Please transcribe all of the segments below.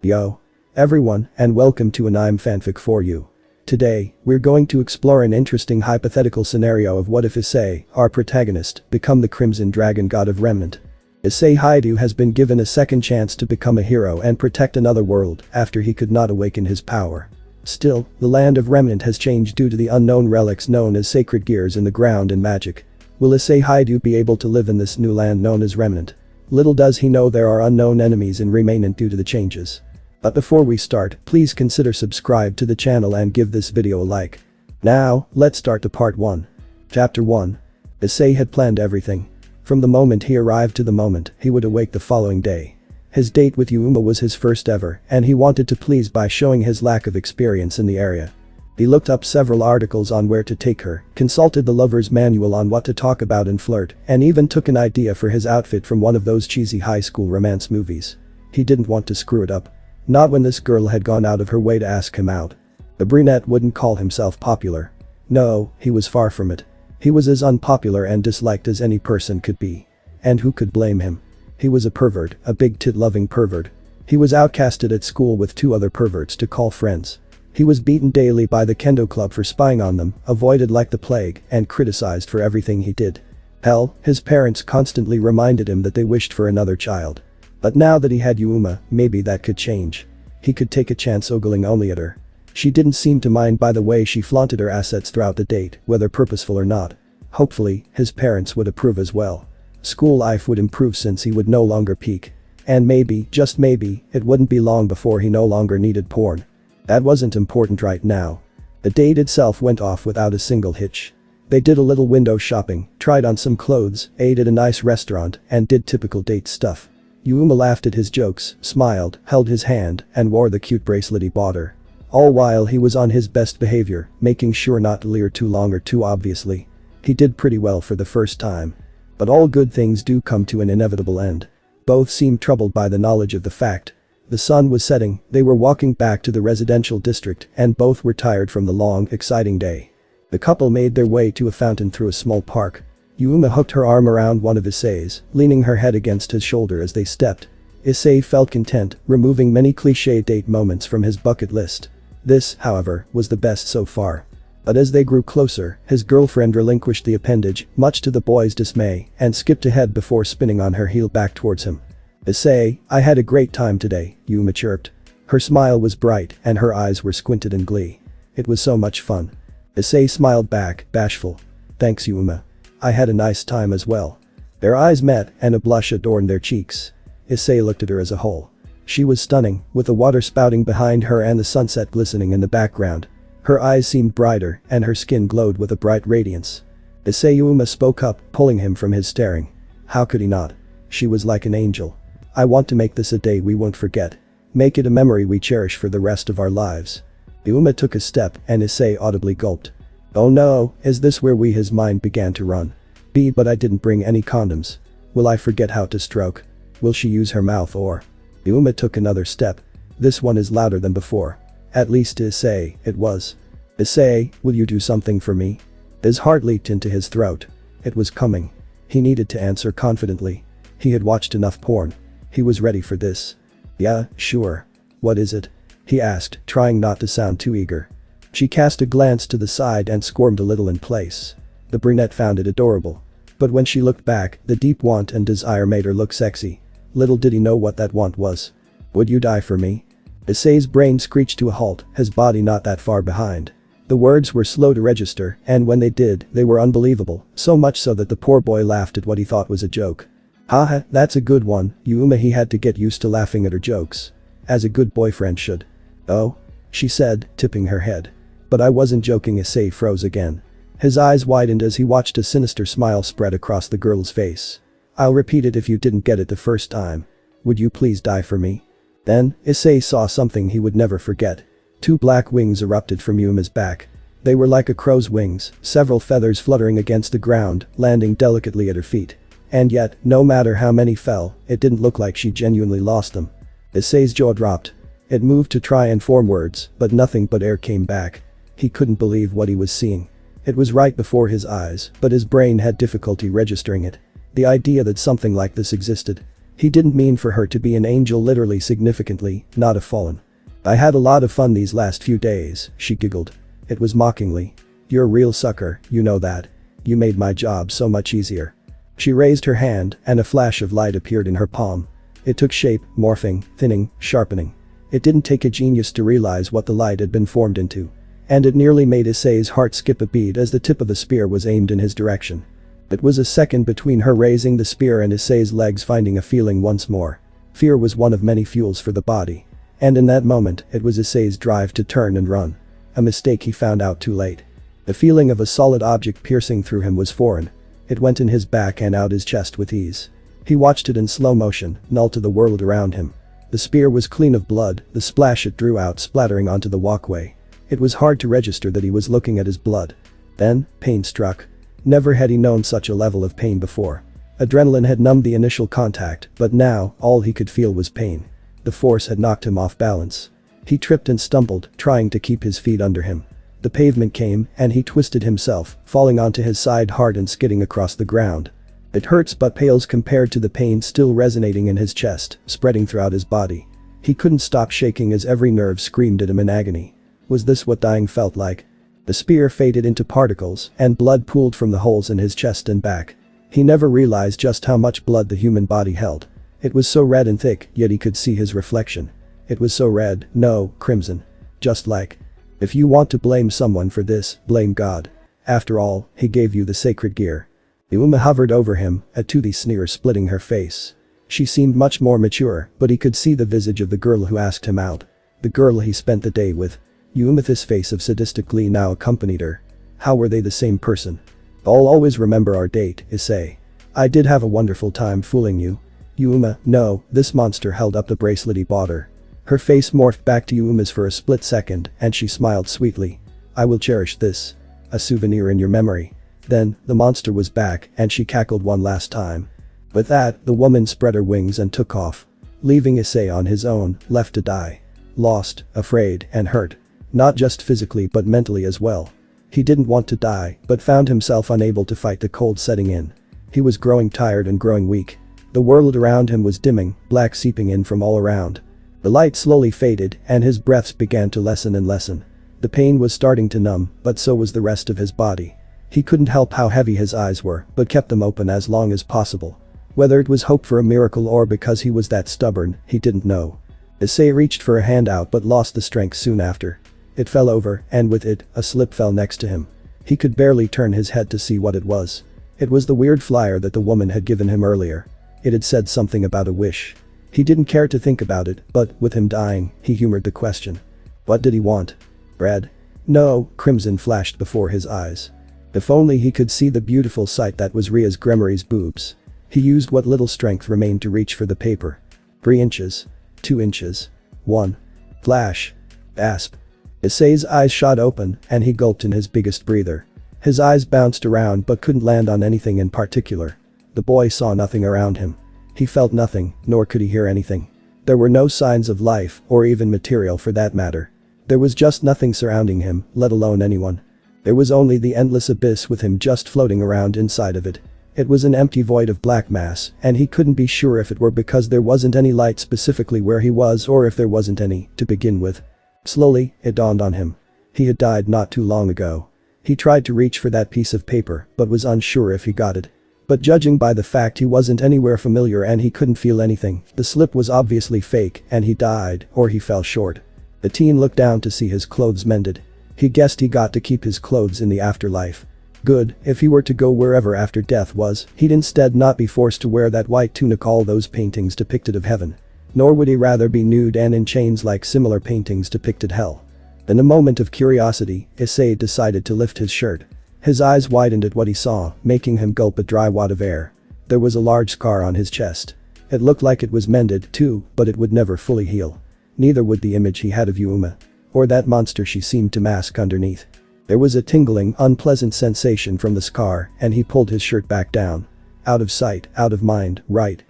Yo. Everyone, and welcome to an I'm fanfic for you. Today, we're going to explore an interesting hypothetical scenario of what if Issei, our protagonist, become the Crimson Dragon god of Remnant. Issei Hyoudou has been given a second chance to become a hero and protect another world after he could not awaken his power. Still, the land of Remnant has changed due to the unknown relics known as sacred gears in the ground and magic. Will Issei Hyoudou be able to live in this new land known as Remnant? Little does he know there are unknown enemies in Remanant due to the changes. But before we start, please consider subscribe to the channel and give this video a like. Now, let's start to part 1. Chapter 1. Issei had planned everything. From the moment he arrived to the moment he would awake the following day. His date with Yuma was his first ever, and he wanted to please by showing his lack of experience in the area. He looked up several articles on where to take her, consulted the lover's manual on what to talk about and flirt, and even took an idea for his outfit from one of those cheesy high school romance movies. He didn't want to screw it up. Not when this girl had gone out of her way to ask him out. The brunette wouldn't call himself popular. No, he was far from it. He was as unpopular and disliked as any person could be. And who could blame him? He was a pervert, a big tit-loving pervert. He was outcasted at school with 2 other perverts to call friends. He was beaten daily by the kendo club for spying on them, avoided like the plague, and criticized for everything he did. Hell, his parents constantly reminded him that they wished for another child. But now that he had Yuma, maybe that could change. He could take a chance ogling only at her. She didn't seem to mind by the way she flaunted her assets throughout the date, whether purposeful or not. Hopefully, his parents would approve as well. School life would improve since he would no longer peak. And maybe, just maybe, it wouldn't be long before he no longer needed porn. That wasn't important right now. The date itself went off without a single hitch. They did a little window shopping, tried on some clothes, ate at a nice restaurant, and did typical date stuff. Yuma laughed at his jokes, smiled, held his hand, and wore the cute bracelet he bought her. All while he was on his best behavior, making sure not to leer too long or too obviously. He did pretty well for the first time. But all good things do come to an inevitable end. Both seemed troubled by the knowledge of the fact. The sun was setting, they were walking back to the residential district, and both were tired from the long, exciting day. The couple made their way to a fountain through a small park. Yuma hooked her arm around one of Issei's, leaning her head against his shoulder as they stepped. Issei felt content, removing many cliché date moments from his bucket list. This, however, was the best so far. But as they grew closer, his girlfriend relinquished the appendage, much to the boy's dismay, and skipped ahead before spinning on her heel back towards him. Issei, I had a great time today, Yuma chirped. Her smile was bright and her eyes were squinted in glee. It was so much fun. Issei smiled back, bashful. Thanks Yuma. I had a nice time as well. Their eyes met and a blush adorned their cheeks. Issei looked at her as a whole. She was stunning, with the water spouting behind her and the sunset glistening in the background. Her eyes seemed brighter and her skin glowed with a bright radiance. Issei Yuma spoke up, pulling him from his staring. How could he not? She was like an angel. I want to make this a day we won't forget. Make it a memory we cherish for the rest of our lives. Yuma took a step and Issei audibly gulped. Oh no, is this where his mind began to run? But I didn't bring any condoms. Will I forget how to stroke? Will she use her mouth or? Yuma took another step. This one is louder than before. At least to Issei, it was. Issei, will you do something for me? His heart leaped into his throat. It was coming. He needed to answer confidently. He had watched enough porn. He was ready for this. Yeah, sure. What is it? He asked, trying not to sound too eager. She cast a glance to the side and squirmed a little in place. The brunette found it adorable. But when she looked back, the deep want and desire made her look sexy. Little did he know what that want was. Would you die for me? Issei's brain screeched to a halt, his body not that far behind. The words were slow to register, and when they did, they were unbelievable, so much so that the poor boy laughed at what he thought was a joke. Haha, that's a good one, Yuma. He had to get used to laughing at her jokes. As a good boyfriend should. Oh? She said, tipping her head. But I wasn't joking. Issei froze again. His eyes widened as he watched a sinister smile spread across the girl's face. I'll repeat it if you didn't get it the first time. Would you please die for me? Then, Issei saw something he would never forget. 2 black wings erupted from Yuma's back. They were like a crow's wings, several feathers fluttering against the ground, landing delicately at her feet. And yet, no matter how many fell, it didn't look like she genuinely lost them. Issei's jaw dropped. It moved to try and form words, but nothing but air came back. He couldn't believe what he was seeing. It was right before his eyes, but his brain had difficulty registering it. The idea that something like this existed. He didn't mean for her to be an angel, literally, significantly, not a fallen. "I had a lot of fun these last few days," she giggled. It was mockingly. "You're a real sucker, you know that. You made my job so much easier." She raised her hand and a flash of light appeared in her palm. It took shape, morphing, thinning, sharpening. It didn't take a genius to realize what the light had been formed into. And it nearly made Issei's heart skip a beat as the tip of the spear was aimed in his direction. It was a second between her raising the spear and Issei's legs finding a feeling once more. Fear was one of many fuels for the body. And in that moment, it was Issei's drive to turn and run. A mistake he found out too late. The feeling of a solid object piercing through him was foreign. It went in his back and out his chest with ease. He watched it in slow motion, null to the world around him. The spear was clean of blood, the splash it drew out splattering onto the walkway. It was hard to register that he was looking at his blood. Then, pain struck. Never had he known such a level of pain before. Adrenaline had numbed the initial contact, but now, all he could feel was pain. The force had knocked him off balance. He tripped and stumbled, trying to keep his feet under him. The pavement came, and he twisted himself, falling onto his side hard and skidding across the ground. It hurts but pales compared to the pain still resonating in his chest, spreading throughout his body. He couldn't stop shaking as every nerve screamed at him in agony. Was this what dying felt like? The spear faded into particles, and blood pooled from the holes in his chest and back. He never realized just how much blood the human body held. It was so red and thick, yet he could see his reflection. It was so red, no, crimson. Just like. If you want to blame someone for this, blame God. After all, he gave you the sacred gear. Uma hovered over him, a toothy sneer splitting her face. She seemed much more mature, but he could see the visage of the girl who asked him out. The girl he spent the day with. Uma's face of sadistic glee now accompanied her. How were they the same person? "I'll always remember our date, Issei. I did have a wonderful time fooling you." Uma, no, this monster held up the bracelet he bought her. Her face morphed back to Uma's for a split second, and she smiled sweetly. "I will cherish this. A souvenir in your memory." Then, the monster was back, and she cackled one last time. With that, the woman spread her wings and took off. Leaving Issei on his own, left to die. Lost, afraid, and hurt. Not just physically but mentally as well. He didn't want to die, but found himself unable to fight the cold setting in. He was growing tired and growing weak. The world around him was dimming, black seeping in from all around. The light slowly faded, and his breaths began to lessen and lessen. The pain was starting to numb, but so was the rest of his body. He couldn't help how heavy his eyes were, but kept them open as long as possible. Whether it was hope for a miracle or because he was that stubborn, he didn't know. Issei reached for a hand out but lost the strength soon after. It fell over, and with it, a slip fell next to him. He could barely turn his head to see what it was. It was the weird flyer that the woman had given him earlier. It had said something about a wish. He didn't care to think about it, but, with him dying, he humored the question. What did he want? Bread? No, crimson flashed before his eyes. If only he could see the beautiful sight that was Ria's Gremory's boobs. He used what little strength remained to reach for the paper. 3 inches. 2 inches. 1. Flash. Gasp. Issei's eyes shot open, and he gulped in his biggest breather. His eyes bounced around but couldn't land on anything in particular. The boy saw nothing around him. He felt nothing, nor could he hear anything. There were no signs of life, or even material for that matter. There was just nothing surrounding him, let alone anyone. There was only the endless abyss with him just floating around inside of it. It was an empty void of black mass, and he couldn't be sure if it were because there wasn't any light specifically where he was or if there wasn't any, to begin with. Slowly, it dawned on him. He had died not too long ago. He tried to reach for that piece of paper, but was unsure if he got it. But judging by the fact he wasn't anywhere familiar and he couldn't feel anything, the slip was obviously fake, and he died, or he fell short. The teen looked down to see his clothes mended. He guessed he got to keep his clothes in the afterlife. Good, if he were to go wherever after death was, he'd instead not be forced to wear that white tunic all those paintings depicted of heaven. Nor would he rather be nude and in chains like similar paintings depicted hell. In a moment of curiosity, Issei decided to lift his shirt. His eyes widened at what he saw, making him gulp a dry wad of air. There was a large scar on his chest. It looked like it was mended, too, but it would never fully heal. Neither would the image he had of Uma. Or that monster she seemed to mask underneath. There was a tingling, unpleasant sensation from the scar, and he pulled his shirt back down. Out of sight, out of mind, right?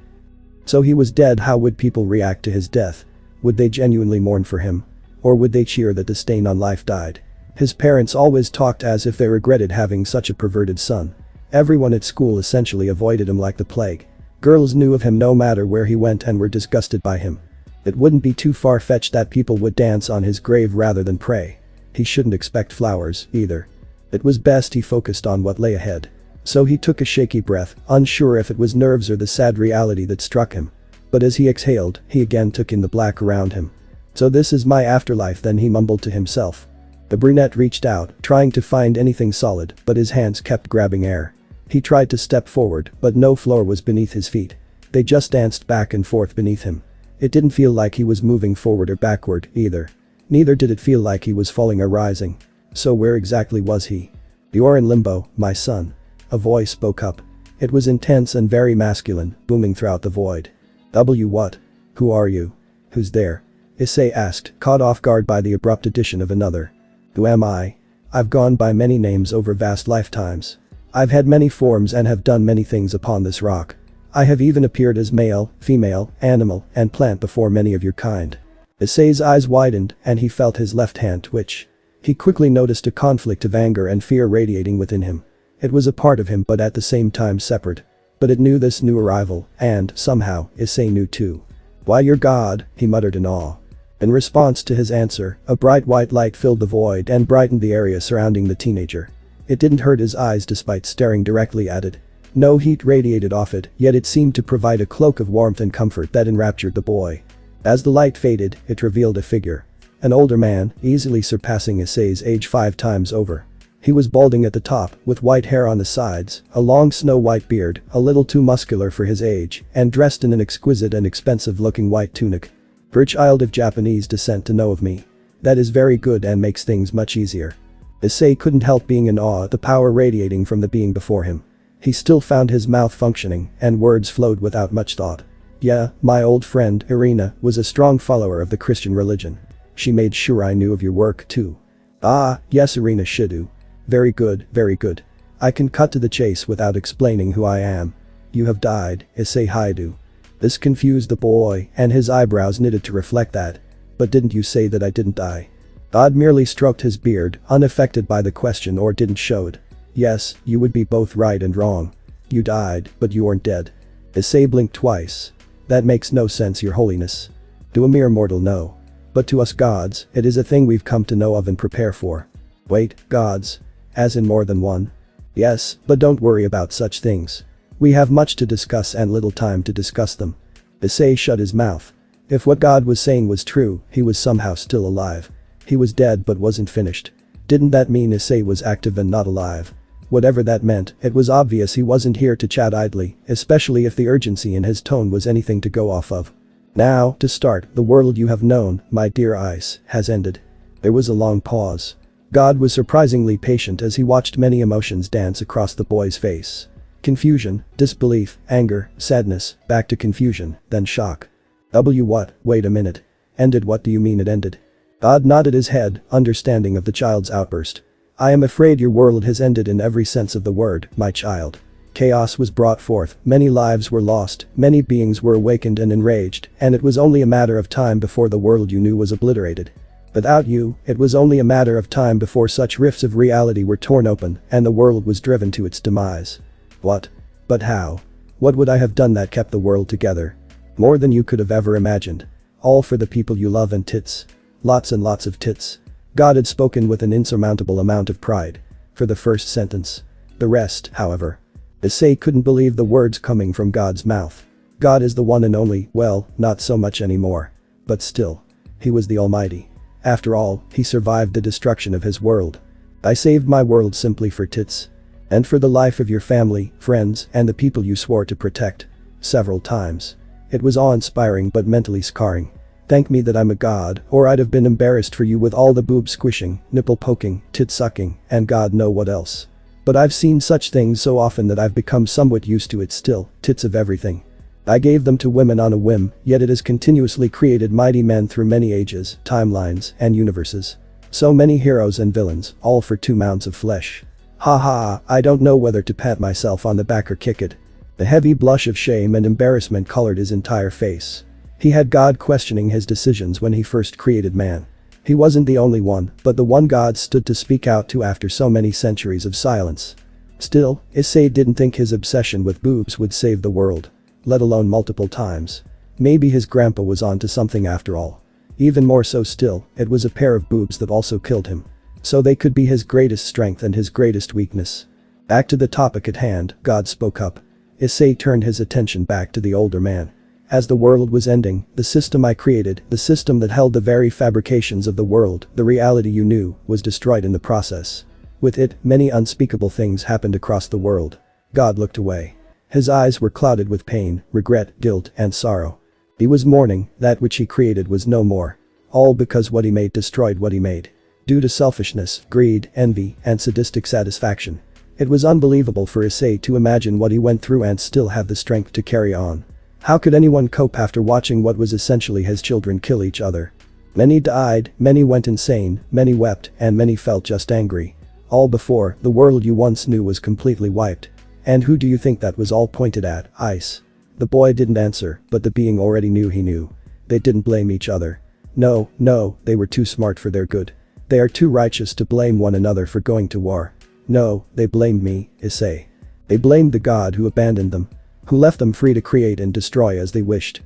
So he was dead. How would people react to his death? Would they genuinely mourn for him? Or would they cheer that the stain on life died? His parents always talked as if they regretted having such a perverted son. Everyone at school essentially avoided him like the plague. Girls knew of him no matter where he went and were disgusted by him. It wouldn't be too far-fetched that people would dance on his grave rather than pray. He shouldn't expect flowers, either. It was best he focused on what lay ahead. So he took a shaky breath, unsure if it was nerves or the sad reality that struck him. But as he exhaled, he again took in the black around him. So this is my afterlife then, he mumbled to himself. The brunette reached out, trying to find anything solid, but his hands kept grabbing air. He tried to step forward, but no floor was beneath his feet. They just danced back and forth beneath him. It didn't feel like he was moving forward or backward, either. Neither did it feel like he was falling or rising. So where exactly was he? "You're in limbo, my son." A voice spoke up. It was intense and very masculine, booming throughout the void. What? Who are you? Who's there? Issei asked, caught off guard by the abrupt addition of another. Who am I? I've gone by many names over vast lifetimes. I've had many forms and have done many things upon this rock. I have even appeared as male, female, animal, and plant before many of your kind. Issei's eyes widened and he felt his left hand twitch. He quickly noticed a conflict of anger and fear radiating within him. It was a part of him but at the same time separate. But it knew this new arrival, and, somehow, Issei knew too. "Why, your god," he muttered in awe. In response to his answer, a bright white light filled the void and brightened the area surrounding the teenager. It didn't hurt his eyes despite staring directly at it. No heat radiated off it, yet it seemed to provide a cloak of warmth and comfort that enraptured the boy. As the light faded, it revealed a figure. An older man, easily surpassing Issei's age 5 times over. He was balding at the top, with white hair on the sides, a long snow-white beard, a little too muscular for his age, and dressed in an exquisite and expensive-looking white tunic. "Rich child of Japanese descent to know of me. That is very good and makes things much easier." Issei couldn't help being in awe at the power radiating from the being before him. He still found his mouth functioning, and words flowed without much thought. "Yeah, my old friend, Irina, was a strong follower of the Christian religion. She made sure I knew of your work too." "Ah, yes, Irina Hyoudou. Very good, very good. I can cut to the chase without explaining who I am. You have died, Issei Hyoudou." This confused the boy, and his eyebrows knitted to reflect that. "But didn't you say that I didn't die?" God merely stroked his beard, unaffected by the question or didn't show it. "Yes, you would be both right and wrong. You died, but you weren't dead." Issei blinked twice. "That makes no sense, your holiness." "To a mere mortal, no. But to us gods, it is a thing we've come to know of and prepare for." "Wait, gods? As in more than one?" "Yes, but don't worry about such things. We have much to discuss and little time to discuss them." Issei shut his mouth. If what God was saying was true, he was somehow still alive. He was dead but wasn't finished. Didn't that mean Issei was active and not alive? Whatever that meant, it was obvious he wasn't here to chat idly, especially if the urgency in his tone was anything to go off of. "Now, to start, the world you have known, my dear Ice, has ended." There was a long pause. God was surprisingly patient as he watched many emotions dance across the boy's face. Confusion, disbelief, anger, sadness, back to confusion, then shock. What? Wait a minute. Ended? What do you mean it ended?" God nodded his head, understanding of the child's outburst. "I am afraid your world has ended in every sense of the word, my child. Chaos was brought forth, many lives were lost, many beings were awakened and enraged, and it was only a matter of time before the world you knew was obliterated. Without you, it was only a matter of time before such rifts of reality were torn open and the world was driven to its demise." "What? But how? What would I have done that kept the world together?" "More than you could have ever imagined. All for the people you love and tits. Lots and lots of tits." God had spoken with an insurmountable amount of pride. For the first sentence. The rest, however. Issei couldn't believe the words coming from God's mouth. God is the one and only, well, not so much anymore. But still. He was the Almighty. After all, he survived the destruction of his world. "I saved my world simply for tits. And for the life of your family, friends, and the people you swore to protect." Several times. It was awe-inspiring but mentally scarring. "Thank me that I'm a god, or I'd have been embarrassed for you with all the boob squishing, nipple poking, tit sucking, and God know what else. But I've seen such things so often that I've become somewhat used to it still, tits of everything. I gave them to women on a whim, yet it has continuously created mighty men through many ages, timelines, and universes. So many heroes and villains, all for 2 mounds of flesh. Ha ha, I don't know whether to pat myself on the back or kick it." The heavy blush of shame and embarrassment colored his entire face. He had God questioning his decisions when he first created man. He wasn't the only one, but the one God stood to speak out to after so many centuries of silence. Still, Issei didn't think his obsession with boobs would save the world. let alone multiple times. Maybe his grandpa was onto something after all. Even more so still, it was a pair of boobs that also killed him. So they could be his greatest strength and his greatest weakness. Back to the topic at hand, God spoke up. Issei turned his attention back to the older man. As the world was ending, the system I created, the system that held the very fabrications of the world, the reality you knew, was destroyed in the process. With it, many unspeakable things happened across the world. God looked away. His eyes were clouded with pain, regret, guilt, and sorrow. He was mourning, that which he created was no more. All because what he made destroyed what he made. Due to selfishness, greed, envy, and sadistic satisfaction. It was unbelievable for Issei to imagine what he went through and still have the strength to carry on. How could anyone cope after watching what was essentially his children kill each other? Many died, many went insane, many wept, and many felt just angry. All before the world you once knew was completely wiped. And who do you think that was all pointed at? Ice. The boy didn't answer, but the being already knew he knew. They didn't blame each other. No, they were too smart for their good. They are too righteous to blame one another for going to war. No, they blamed me, Issei. They blamed the God who abandoned them. Who left them free to create and destroy as they wished.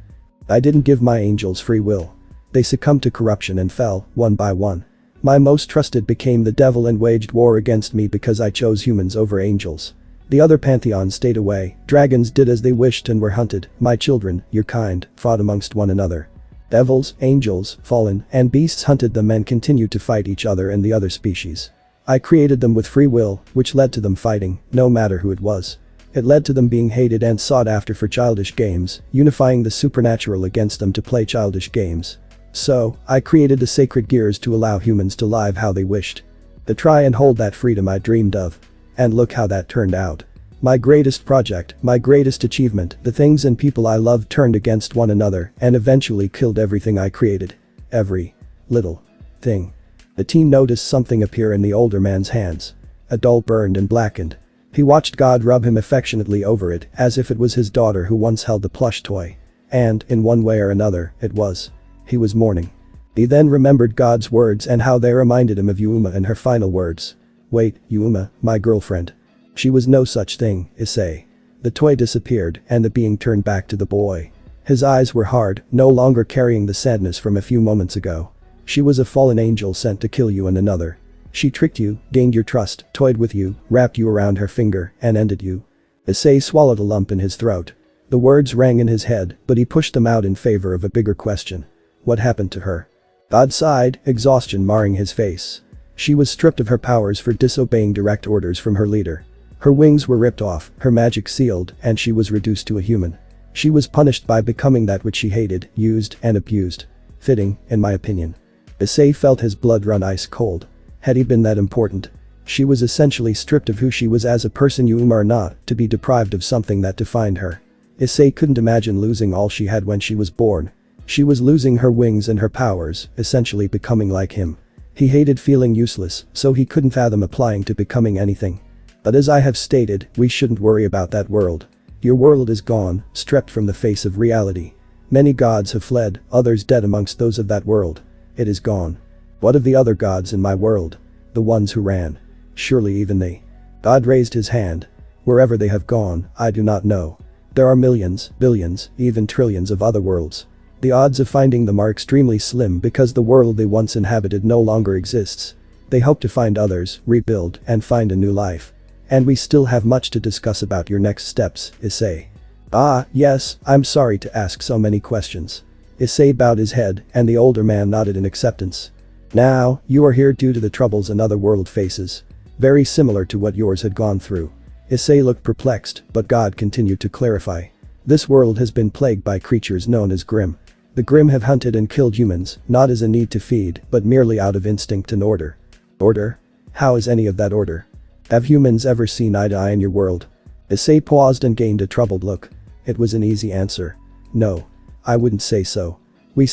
I didn't give my angels free will. They succumbed to corruption and fell, one by one. My most trusted became the devil and waged war against me because I chose humans over angels. The other pantheons stayed away, dragons did as they wished and were hunted, my children, your kind, fought amongst one another. Devils, angels, fallen, and beasts hunted them and continued to fight each other and the other species. I created them with free will, which led to them fighting, no matter who it was. It led to them being hated and sought after for childish games, unifying the supernatural against them to play childish games. So, I created the sacred gears to allow humans to live how they wished. To try and hold that freedom I dreamed of. And look how that turned out. My greatest project, my greatest achievement, the things and people I loved turned against one another and eventually killed everything I created. Every little thing. The teen noticed something appear in the older man's hands. A doll burned and blackened. He watched God rub him affectionately over it as if it was his daughter who once held the plush toy. And, in one way or another, it was. He was mourning. He then remembered God's words and how they reminded him of Yuma and her final words. Wait, Yuma, my girlfriend. She was no such thing, Issei. The toy disappeared and the being turned back to the boy. His eyes were hard, no longer carrying the sadness from a few moments ago. She was a fallen angel sent to kill you and another. She tricked you, gained your trust, toyed with you, wrapped you around her finger, and ended you. Issei swallowed a lump in his throat. The words rang in his head, but he pushed them out in favor of a bigger question. What happened to her? God sighed, exhaustion marring his face. She was stripped of her powers for disobeying direct orders from her leader. Her wings were ripped off, her magic sealed, and she was reduced to a human. She was punished by becoming that which she hated, used, and abused. Fitting, in my opinion. Issei felt his blood run ice cold. Had he been that important? She was essentially stripped of who she was as a person, Yuma or not, to be deprived of something that defined her. Issei couldn't imagine losing all she had when she was born. She was losing her wings and her powers, essentially becoming like him. He hated feeling useless, so he couldn't fathom applying to becoming anything. But as I have stated, we shouldn't worry about that world. Your world is gone, stripped from the face of reality. Many gods have fled, others dead amongst those of that world. It is gone. What of the other gods in my world? The ones who ran. Surely even they. God raised his hand. Wherever they have gone, I do not know. There are millions, billions, even trillions of other worlds. The odds of finding them are extremely slim because the world they once inhabited no longer exists. They hope to find others, rebuild, and find a new life. And we still have much to discuss about your next steps, Issei. Ah, yes, I'm sorry to ask so many questions. Issei bowed his head, and the older man nodded in acceptance. Now, you are here due to the troubles another world faces. Very similar to what yours had gone through. Issei looked perplexed, but God continued to clarify. This world has been plagued by creatures known as Grimm. The Grimm have hunted and killed humans, not as a need to feed, but merely out of instinct and order. Order? How is any of that order? Have humans ever seen eye to eye in your world? Issei paused and gained a troubled look. It was an easy answer. No. I wouldn't say so. We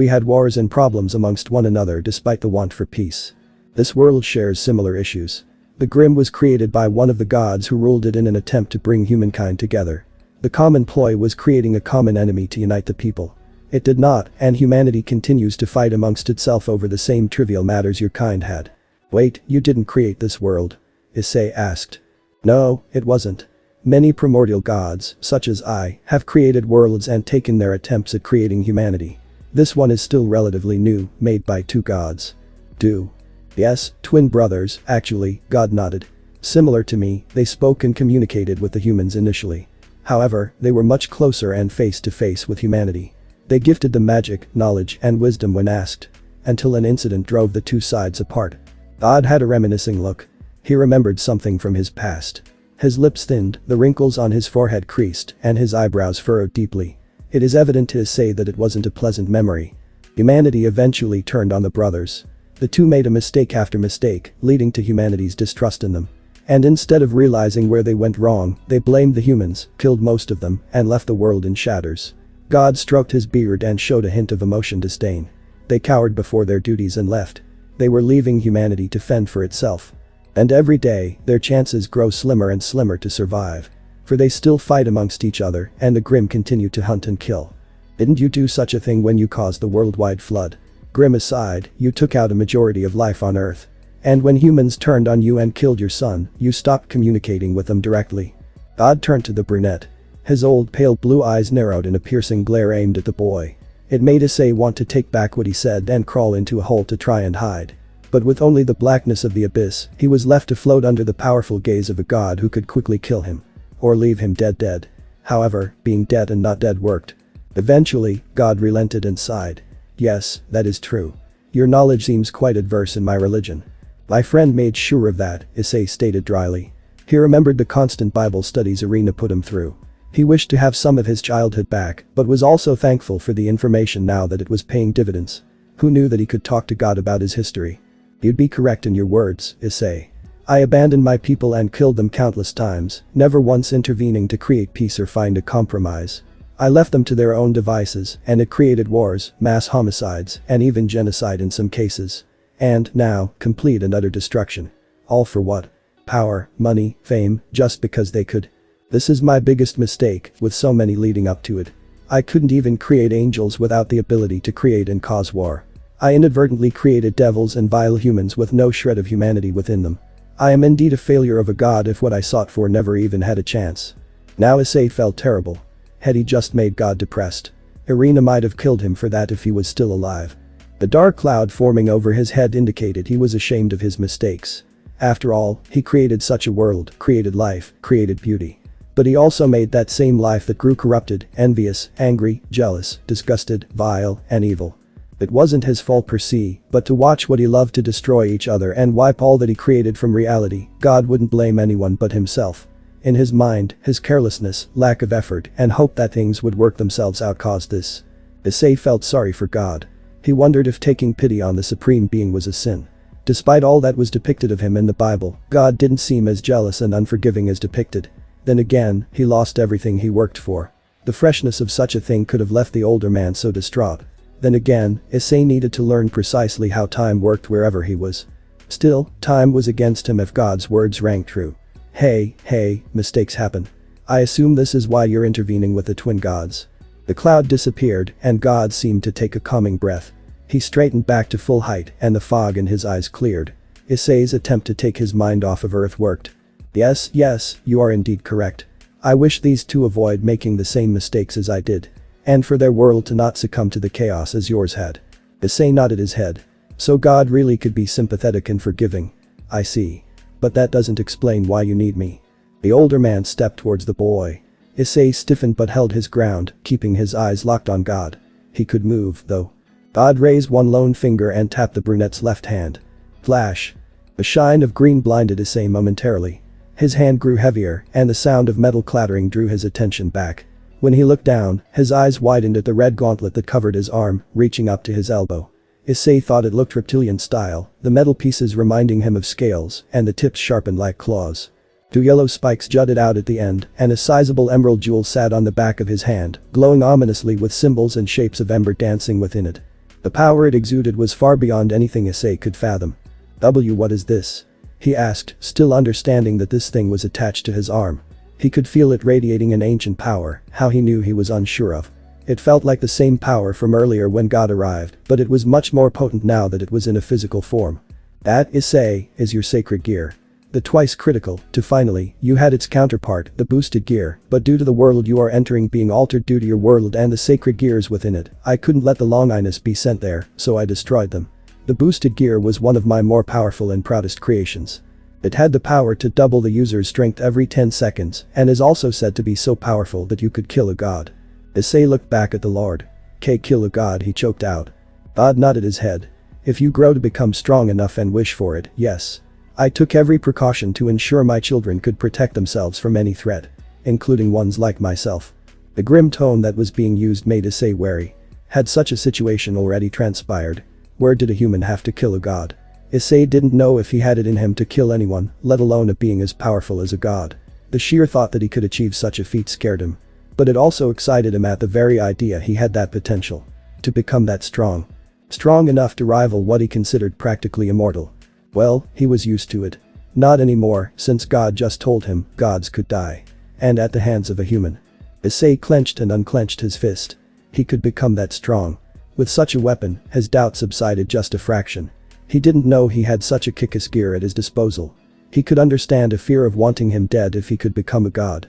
had wars and problems amongst one another despite the want for peace. This world shares similar issues. The Grimm was created by one of the gods who ruled it in an attempt to bring humankind together. The common ploy was creating a common enemy to unite the people. It did not, and humanity continues to fight amongst itself over the same trivial matters your kind had. Wait, you didn't create this world? Issei asked. No, it wasn't. Many primordial gods, such as I, have created worlds and taken their attempts at creating humanity. This one is still relatively new, made by two gods. Do. Yes, twin brothers, actually, God nodded. Similar to me, they spoke and communicated with the humans initially. However, they were much closer and face to face with humanity. They gifted them magic, knowledge, and wisdom when asked. Until an incident drove the two sides apart. God had a reminiscing look. He remembered something from his past. His lips thinned, the wrinkles on his forehead creased, and his eyebrows furrowed deeply. It is evident to Issei that it wasn't a pleasant memory. Humanity eventually turned on the brothers. The two made a mistake after mistake, leading to humanity's distrust in them. And instead of realizing where they went wrong, they blamed the humans, killed most of them, and left the world in shatters. God stroked his beard and showed a hint of emotion disdain. They cowered before their duties and left. They were leaving humanity to fend for itself. And every day, their chances grow slimmer and slimmer to survive. For they still fight amongst each other, and the Grimm continue to hunt and kill. Didn't you do such a thing when you caused the worldwide flood? Grimm aside, you took out a majority of life on Earth. And when humans turned on you and killed your son, you stopped communicating with them directly. God turned to the brunette. His old pale blue eyes narrowed in a piercing glare aimed at the boy. It made Issei want to take back what he said and crawl into a hole to try and hide. But with only the blackness of the abyss, he was left to float under the powerful gaze of a god who could quickly kill him. Or leave him dead. However, being dead and not dead worked. Eventually, God relented and sighed. Yes, that is true. Your knowledge seems quite adverse in my religion. My friend made sure of that, Issei stated dryly. He remembered the constant Bible studies Irina put him through. He wished to have some of his childhood back, but was also thankful for the information now that it was paying dividends. Who knew that he could talk to God about his history? You'd be correct in your words, Issei. I abandoned my people and killed them countless times, never once intervening to create peace or find a compromise. I left them to their own devices, and it created wars, mass homicides, and even genocide in some cases. And, now, complete and utter destruction. All for what? Power, money, fame, just because they could. This is my biggest mistake, with so many leading up to it. I couldn't even create angels without the ability to create and cause war. I inadvertently created devils and vile humans with no shred of humanity within them. I am indeed a failure of a god if what I sought for never even had a chance. Now Issei felt terrible. Had he just made God depressed? Irina might have killed him for that if he was still alive. The dark cloud forming over his head indicated he was ashamed of his mistakes. After all, he created such a world, created life, created beauty. But he also made that same life that grew corrupted, envious, angry, jealous, disgusted, vile, and evil. It wasn't his fault per se, but to watch what he loved to destroy each other and wipe all that he created from reality, God wouldn't blame anyone but himself. In his mind, his carelessness, lack of effort, and hope that things would work themselves out caused this. Issei felt sorry for God. He wondered if taking pity on the Supreme Being was a sin. Despite all that was depicted of him in the Bible, God didn't seem as jealous and unforgiving as depicted. Then again, he lost everything he worked for. The freshness of such a thing could have left the older man so distraught. Then again, Issei needed to learn precisely how time worked wherever he was. Still, time was against him if God's words rang true. Hey, mistakes happen. I assume this is why you're intervening with the twin gods. The cloud disappeared, and God seemed to take a calming breath. He straightened back to full height, and the fog in his eyes cleared. Issei's attempt to take his mind off of Earth worked. Yes, you are indeed correct. I wish these two avoid making the same mistakes as I did. And for their world to not succumb to the chaos as yours had. Issei nodded his head. So God really could be sympathetic and forgiving. I see. But that doesn't explain why you need me. The older man stepped towards the boy. Issei stiffened but held his ground, keeping his eyes locked on God. He could move, though. God raised one lone finger and tapped the brunette's left hand. Flash. A shine of green blinded Issei momentarily. His hand grew heavier, and the sound of metal clattering drew his attention back. When he looked down, his eyes widened at the red gauntlet that covered his arm, reaching up to his elbow. Issei thought it looked reptilian style, the metal pieces reminding him of scales, and the tips sharpened like claws. Two yellow spikes jutted out at the end, and a sizable emerald jewel sat on the back of his hand, glowing ominously with symbols and shapes of ember dancing within it. The power it exuded was far beyond anything Issei could fathom. What is this? He asked, still understanding that this thing was attached to his arm. He could feel it radiating an ancient power, how he knew he was unsure of. It felt like the same power from earlier when God arrived, but it was much more potent now that it was in a physical form. That, Issei, is your sacred gear. The twice critical, to finally, you had its counterpart, the boosted gear, but due to the world you are entering being altered due to your world and the sacred gears within it, I couldn't let the Longinus be sent there, so I destroyed them. The boosted gear was one of my more powerful and proudest creations. It had the power to double the user's strength every 10 seconds and is also said to be so powerful that you could kill a god. Issei looked back at the Lord. Kill a god, he choked out. God nodded his head. If you grow to become strong enough and wish for it, yes. I took every precaution to ensure my children could protect themselves from any threat, including ones like myself. The grim tone that was being used made Issei wary. Had such a situation already transpired? Where did a human have to kill a god? Issei didn't know if he had it in him to kill anyone, let alone a being as powerful as a god. The sheer thought that he could achieve such a feat scared him. But it also excited him at the very idea he had that potential. To become that strong. Strong enough to rival what he considered practically immortal. Well, he was used to it. Not anymore, since God just told him gods could die. And at the hands of a human. Issei clenched and unclenched his fist. He could become that strong. With such a weapon, his doubt subsided just a fraction. He didn't know he had such a kick-ass gear at his disposal. He could understand a fear of wanting him dead if he could become a god.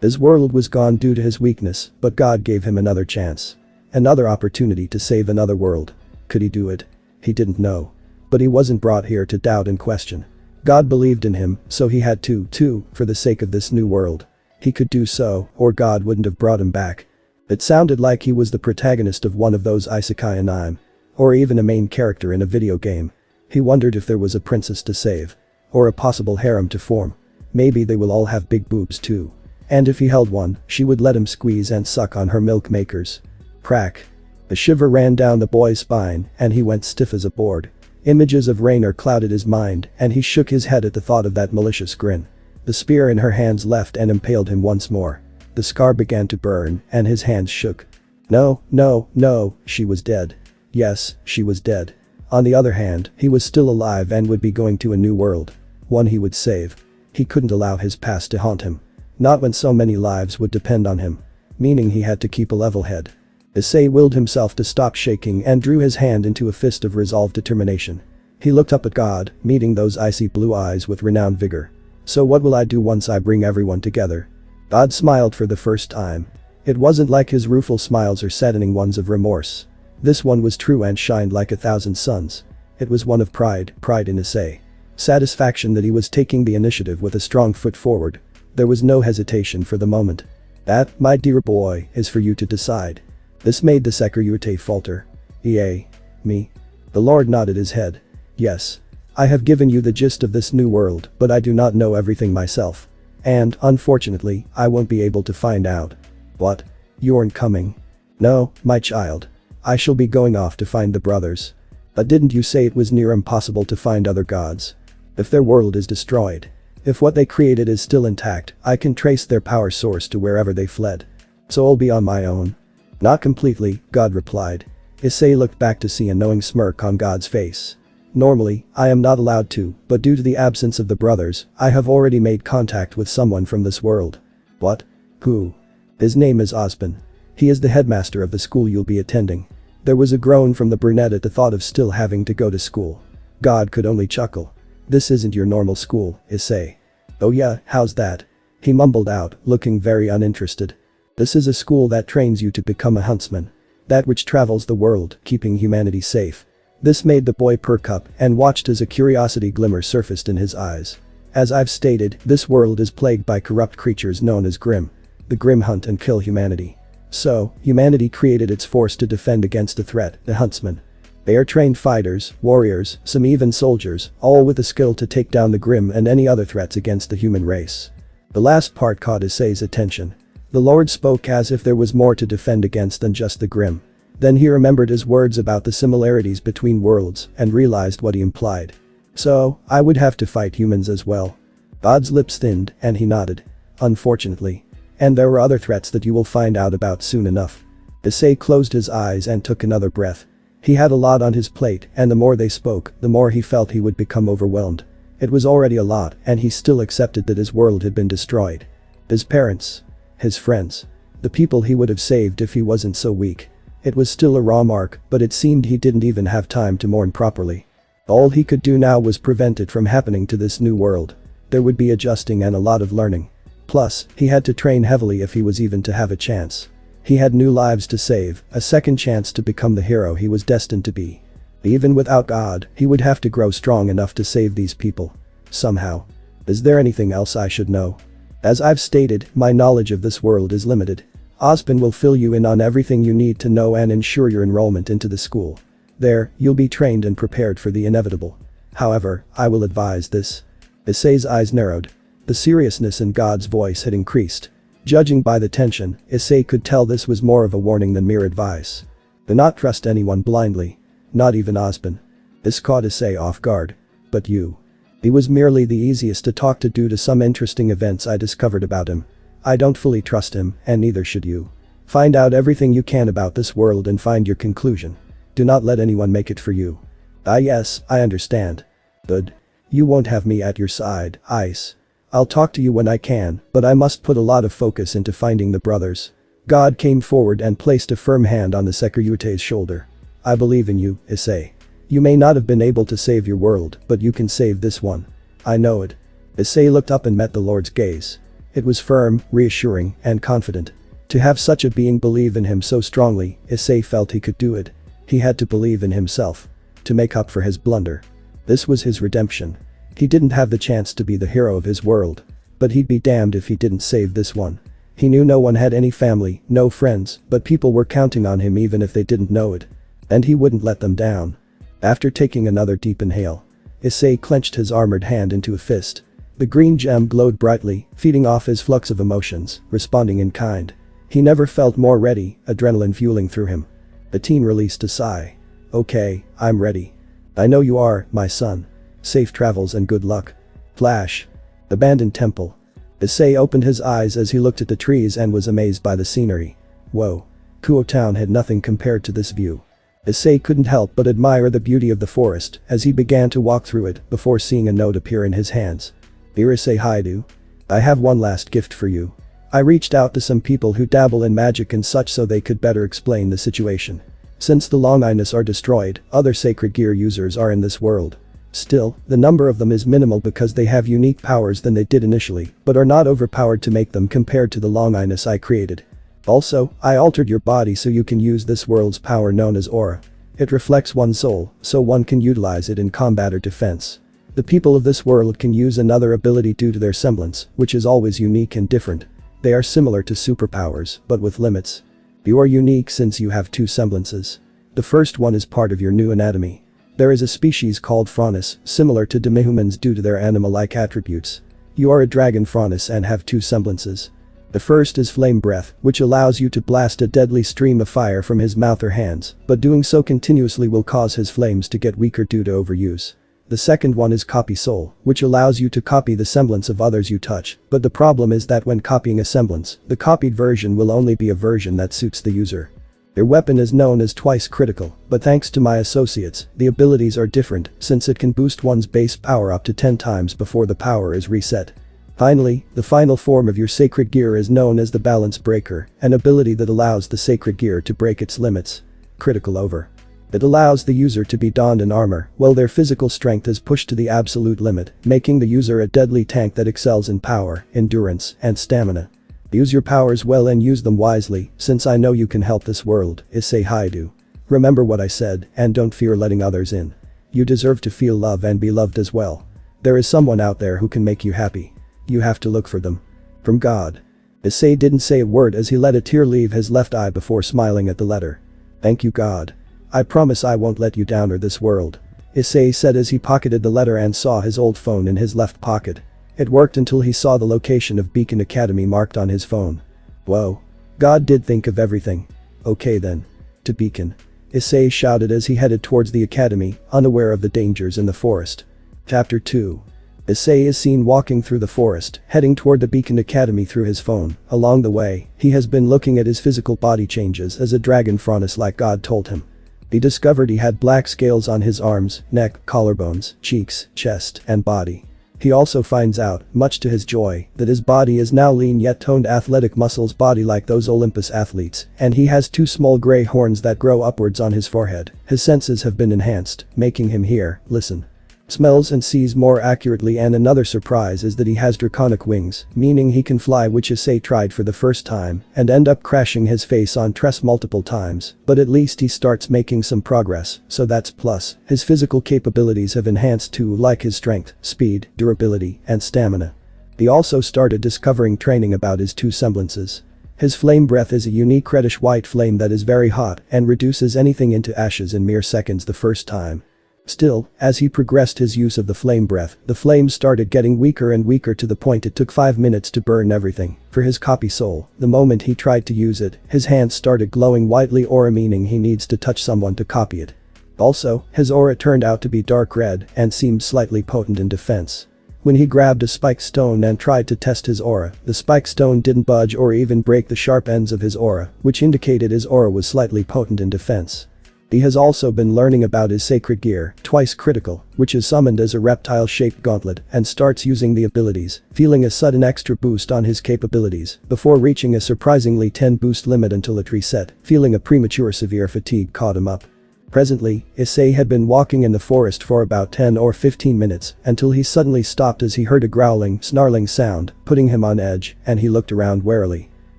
His world was gone due to his weakness, but God gave him another chance. Another opportunity to save another world. Could he do it? He didn't know. But he wasn't brought here to doubt and question. God believed in him, so he had to, for the sake of this new world. He could do so, or God wouldn't have brought him back. It sounded like he was the protagonist of one of those isekai anime. Or even a main character in a video game. He wondered if there was a princess to save. Or a possible harem to form. Maybe they will all have big boobs too. And if he held one, she would let him squeeze and suck on her milk makers. Crack. A shiver ran down the boy's spine, and he went stiff as a board. Images of Rainer clouded his mind, and he shook his head at the thought of that malicious grin. The spear in her hands left and impaled him once more. The scar began to burn, and his hands shook. No, she was dead. Yes, she was dead. On the other hand, he was still alive and would be going to a new world. One he would save. He couldn't allow his past to haunt him. Not when so many lives would depend on him. Meaning he had to keep a level head. Issei willed himself to stop shaking and drew his hand into a fist of resolved determination. He looked up at God, meeting those icy blue eyes with renowned vigor. So what will I do once I bring everyone together? God smiled for the first time. It wasn't like his rueful smiles or saddening ones of remorse. This one was true and shined like 1,000 suns. It was one of pride in Issei. Satisfaction that he was taking the initiative with a strong foot forward. There was no hesitation for the moment. That, my dear boy, is for you to decide. This made the Sekirute falter. Me? The Lord nodded his head. Yes. I have given you the gist of this new world, but I do not know everything myself. And, unfortunately, I won't be able to find out. What? You aren't coming? No, my child. I shall be going off to find the brothers. But didn't you say it was near impossible to find other gods? If their world is destroyed. If what they created is still intact, I can trace their power source to wherever they fled. So I'll be on my own. Not completely, God replied. Issei looked back to see a knowing smirk on God's face. Normally, I am not allowed to, but due to the absence of the brothers, I have already made contact with someone from this world. What? Who? His name is Osban. He is the headmaster of the school you'll be attending. There was a groan from the brunette at the thought of still having to go to school. God could only chuckle. This isn't your normal school, Issei. Oh yeah, how's that? He mumbled out, looking very uninterested. This is a school that trains you to become a huntsman. That which travels the world, keeping humanity safe. This made the boy perk up and watched as a curiosity glimmer surfaced in his eyes. As I've stated, this world is plagued by corrupt creatures known as Grimm. The Grimm hunt and kill humanity. So, humanity created its force to defend against the threat, the huntsmen. They are trained fighters, warriors, some even soldiers, all with the skill to take down the Grimm and any other threats against the human race. The last part caught Issei's attention. The Lord spoke as if there was more to defend against than just the Grimm. Then he remembered his words about the similarities between worlds and realized what he implied. So, I would have to fight humans as well. God's lips thinned and he nodded. Unfortunately. And there were other threats that you will find out about soon enough. Issei closed his eyes and took another breath. He had a lot on his plate and the more they spoke, the more he felt he would become overwhelmed. It was already a lot and he still accepted that his world had been destroyed. His parents. His friends. The people he would have saved if he wasn't so weak. It was still a raw mark, but it seemed he didn't even have time to mourn properly. All he could do now was prevent it from happening to this new world. There would be adjusting and a lot of learning. Plus, he had to train heavily if he was even to have a chance. He had new lives to save, a second chance to become the hero he was destined to be. Even without God, he would have to grow strong enough to save these people. Somehow. Is there anything else I should know? As I've stated, my knowledge of this world is limited. Osborne will fill you in on everything you need to know and ensure your enrollment into the school. There, you'll be trained and prepared for the inevitable. However, I will advise this. Issei's eyes narrowed. The seriousness in God's voice had increased. Judging by the tension, Issei could tell this was more of a warning than mere advice. Do not trust anyone blindly. Not even Osborne. This caught Issei off guard. But you. He was merely the easiest to talk to due to some interesting events I discovered about him. I don't fully trust him, and neither should you. Find out everything you can about this world and find your conclusion. Do not let anyone make it for you. Yes, I understand. Good. You won't have me at your side, Ice. I'll talk to you when I can, but I must put a lot of focus into finding the brothers. God came forward and placed a firm hand on the Sekiryute's shoulder. I believe in you, Issei. You may not have been able to save your world, but you can save this one. I know it. Issei looked up and met the Lord's gaze. It was firm, reassuring, and confident. To have such a being believe in him so strongly, Issei felt he could do it. He had to believe in himself. To make up for his blunder. This was his redemption. He didn't have the chance to be the hero of his world. But he'd be damned if he didn't save this one. He knew no one had any family, no friends, but people were counting on him even if they didn't know it. And he wouldn't let them down. After taking another deep inhale, Issei clenched his armored hand into a fist. The green gem glowed brightly, feeding off his flux of emotions, responding in kind. He never felt more ready, adrenaline fueling through him. The teen released a sigh. Okay, I'm ready. I know you are, my son. Safe travels and good luck. Flash. Abandoned temple. Issei opened his eyes as he looked at the trees and was amazed by the scenery. Whoa. Kuo Town had nothing compared to this view. Issei couldn't help but admire the beauty of the forest as he began to walk through it before seeing a note appear in his hands. Dear Issei Hyoudou. I have one last gift for you. I reached out to some people who dabble in magic and such so they could better explain the situation. Since the Longinus are destroyed, other sacred gear users are in this world. Still, the number of them is minimal because they have unique powers than they did initially, but are not overpowered to make them compared to the Longinus I created. Also, I altered your body so you can use this world's power known as aura. It reflects one's soul, so one can utilize it in combat or defense. The people of this world can use another ability due to their semblance, which is always unique and different. They are similar to superpowers, but with limits. You are unique since you have two semblances. The first one is part of your new anatomy. There is a species called Franus, similar to demihumans due to their animal-like attributes. You are a dragon Franus and have two semblances. The first is flame breath, which allows you to blast a deadly stream of fire from his mouth or hands, but doing so continuously will cause his flames to get weaker due to overuse. The second one is copy soul, which allows you to copy the semblance of others you touch, but the problem is that when copying a semblance, the copied version will only be a version that suits the user. Your weapon is known as twice critical, but thanks to my associates, the abilities are different since it can boost one's base power up to 10 times before the power is reset. Finally, the final form of your sacred gear is known as the Balance Breaker, an ability that allows the sacred gear to break its limits. Critical over. It allows the user to be donned in armor while their physical strength is pushed to the absolute limit, making the user a deadly tank that excels in power, endurance, and stamina. Use your powers well and use them wisely, since I know you can help this world, Issei Hyoudou. Remember what I said, and don't fear letting others in. You deserve to feel love and be loved as well. There is someone out there who can make you happy. You have to look for them. From God. Issei didn't say a word as he let a tear leave his left eye before smiling at the letter. Thank you, God. I promise I won't let you down or this world. Issei said as he pocketed the letter and saw his old phone in his left pocket. It worked until he saw the location of Beacon Academy marked on his phone. Whoa. God did think of everything. Okay then. To Beacon. Issei shouted as he headed towards the academy, unaware of the dangers in the forest. Chapter 2. Issei is seen walking through the forest, heading toward the Beacon Academy through his phone. Along the way, he has been looking at his physical body changes as a dragon Franus like God told him. He discovered he had black scales on his arms, neck, collarbones, cheeks, chest, and body. He also finds out, much to his joy, that his body is now lean yet toned athletic muscles body like those Olympus athletes, and he has two small gray horns that grow upwards on his forehead. His senses have been enhanced, making him hear, listen, smells and sees more accurately, and another surprise is that he has draconic wings, meaning he can fly, which Issei tried for the first time and end up crashing his face on Tress multiple times, but at least he starts making some progress, so that's plus. His physical capabilities have enhanced too, like his strength, speed, durability, and stamina. He also started discovering training about his two semblances. His flame breath is a unique reddish-white flame that is very hot and reduces anything into ashes in mere seconds the first time. Still, as he progressed his use of the flame breath, the flames started getting weaker and weaker to the point it took 5 minutes to burn everything. For his copy soul, the moment he tried to use it, his hands started glowing whitely aura, meaning he needs to touch someone to copy it. Also, his aura turned out to be dark red and seemed slightly potent in defense. When he grabbed a spike stone and tried to test his aura, the spike stone didn't budge or even break the sharp ends of his aura, which indicated his aura was slightly potent in defense. He has also been learning about his sacred gear, twice critical, which is summoned as a reptile-shaped gauntlet, and starts using the abilities, feeling a sudden extra boost on his capabilities, before reaching a surprisingly 10 boost limit until it reset, feeling a premature severe fatigue caught him up. Presently, Issei had been walking in the forest for about 10 or 15 minutes, until he suddenly stopped as he heard a growling, snarling sound, putting him on edge, and he looked around warily.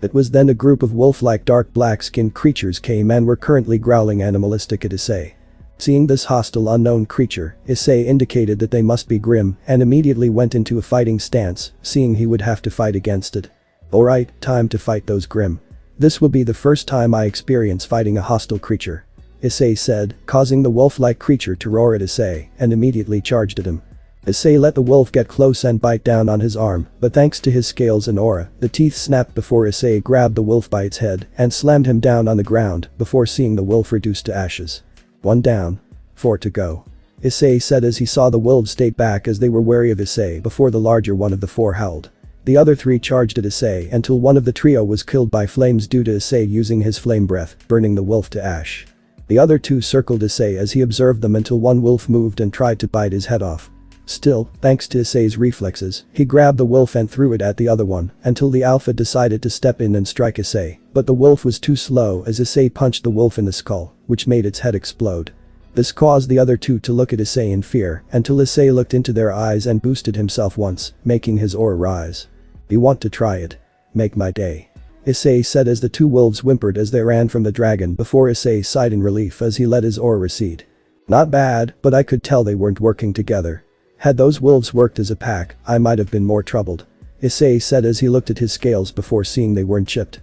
It was then a group of wolf-like dark black-skinned creatures came and were currently growling animalistic at Issei. Seeing this hostile unknown creature, Issei indicated that they must be grim and immediately went into a fighting stance, seeing he would have to fight against it. Alright, time to fight those grim. This will be the first time I experience fighting a hostile creature, Issei said, causing the wolf-like creature to roar at Issei and immediately charged at him. Issei let the wolf get close and bite down on his arm, but thanks to his scales and aura, the teeth snapped before Issei grabbed the wolf by its head and slammed him down on the ground before seeing the wolf reduced to ashes. 1 down. 4 to go, Issei said as he saw the wolves stay back as they were wary of Issei before the larger one of the 4 howled. The other 3 charged at Issei until one of the trio was killed by flames due to Issei using his flame breath, burning the wolf to ash. The other 2 circled Issei as he observed them until one wolf moved and tried to bite his head off. Still, thanks to Issei's reflexes, he grabbed the wolf and threw it at the other one until the alpha decided to step in and strike Issei, but the wolf was too slow as Issei punched the wolf in the skull, which made its head explode. This caused the other 2 to look at Issei in fear until Issei looked into their eyes and boosted himself once, making his aura rise. "You want to try it? Make my day," Issei said as the 2 wolves whimpered as they ran from the dragon before Issei sighed in relief as he let his aura recede. "Not bad, but I could tell they weren't working together. Had those wolves worked as a pack, I might have been more troubled," Issei said as he looked at his scales before seeing they weren't chipped.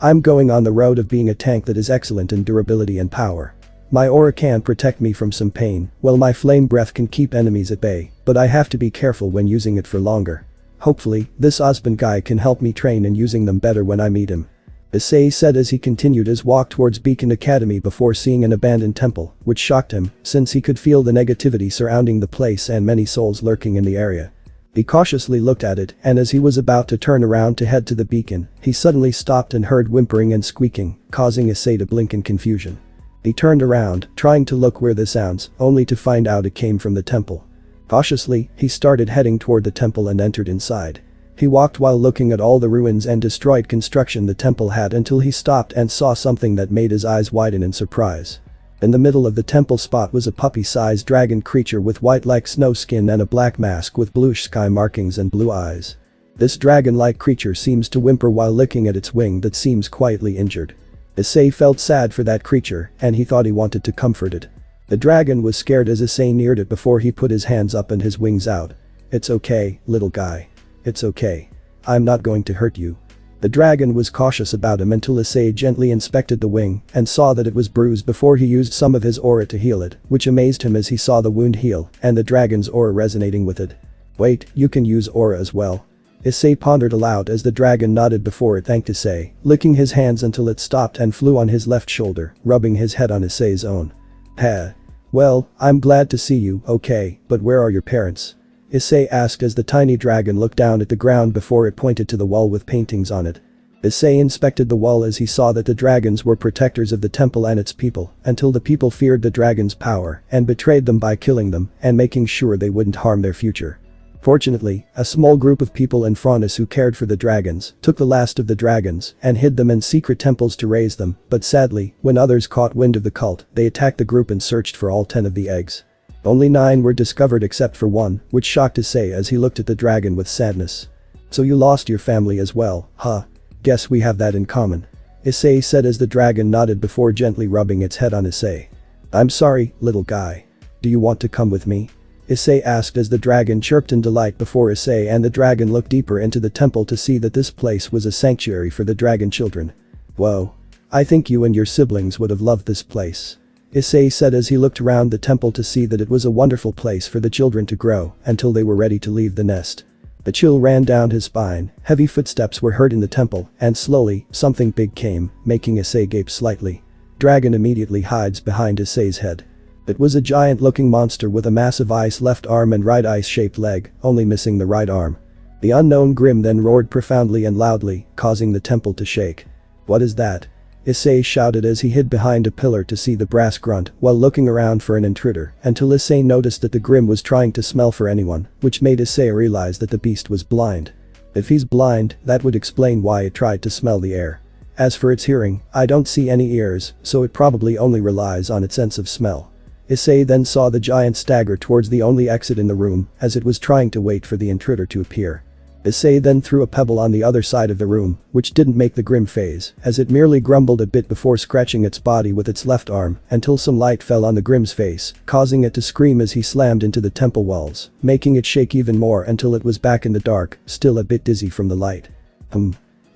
I'm going on the road of being a tank that is excellent in durability and power. My aura can protect me from some pain, while my flame breath can keep enemies at bay, but I have to be careful when using it for longer. Hopefully, this Osmond guy can help me train in using them better when I meet him," Issei said as he continued his walk towards Beacon Academy before seeing an abandoned temple, which shocked him since he could feel the negativity surrounding the place and many souls lurking in the area. He cautiously looked at it, and as he was about to turn around to head to the beacon, he suddenly stopped and heard whimpering and squeaking, causing Issei to blink in confusion. He turned around, trying to look where the sounds, only to find out it came from the temple. Cautiously, he started heading toward the temple and entered inside. He walked while looking at all the ruins and destroyed construction the temple had until he stopped and saw something that made his eyes widen in surprise. In the middle of the temple spot was a puppy-sized dragon creature with white-like snow skin and a black mask with bluish sky markings and blue eyes. This dragon-like creature seems to whimper while licking at its wing that seems quietly injured. Issei felt sad for that creature and he thought he wanted to comfort it. The dragon was scared as Issei neared it before he put his hands up and his wings out. "It's okay, little guy. It's okay. I'm not going to hurt you." The dragon was cautious about him until Issei gently inspected the wing and saw that it was bruised before he used some of his aura to heal it, which amazed him as he saw the wound heal and the dragon's aura resonating with it. "Wait, you can use aura as well?" Issei pondered aloud as the dragon nodded before it thanked Issei, licking his hands until it stopped and flew on his left shoulder, rubbing his head on Issei's own. "Heh. Well, I'm glad to see you, okay, but where are your parents?" Issei asked as the tiny dragon looked down at the ground before it pointed to the wall with paintings on it. Issei inspected the wall as he saw that the dragons were protectors of the temple and its people until the people feared the dragon's power and betrayed them by killing them and making sure they wouldn't harm their future. Fortunately, a small group of people in Frontis who cared for the dragons took the last of the dragons and hid them in secret temples to raise them, but sadly, when others caught wind of the cult, they attacked the group and searched for all 10 of the eggs. Only 9 were discovered except for one, which shocked Issei as he looked at the dragon with sadness. So you lost your family as well, huh? Guess we have that in common. Issei said as the dragon nodded before gently rubbing its head on Issei. I'm sorry, little guy. Do you want to come with me? Issei asked as the dragon chirped in delight before Issei and the dragon looked deeper into the temple to see that this place was a sanctuary for the dragon children. Whoa. I think you and your siblings would have loved this place. Issei said as he looked around the temple to see that it was a wonderful place for the children to grow until they were ready to leave the nest. A chill ran down his spine, heavy footsteps were heard in the temple, and slowly, something big came, making Issei gape slightly. Dragon immediately hides behind Issei's head. It was a giant-looking monster with a massive ice left arm and right ice-shaped leg, only missing the right arm. The unknown Grim then roared profoundly and loudly, causing the temple to shake. What is that? Issei shouted as he hid behind a pillar to see the brass grunt while looking around for an intruder until Issei noticed that the Grim was trying to smell for anyone, which made Issei realize that the beast was blind. If he's blind, that would explain why it tried to smell the air. As for its hearing, I don't see any ears, so it probably only relies on its sense of smell. Issei then saw the giant stagger towards the only exit in the room as it was trying to wait for the intruder to appear. Issei then threw a pebble on the other side of the room, which didn't make the Grim phase, as it merely grumbled a bit before scratching its body with its left arm until some light fell on the Grim's face, causing it to scream as he slammed into the temple walls, making it shake even more until it was back in the dark, still a bit dizzy from the light.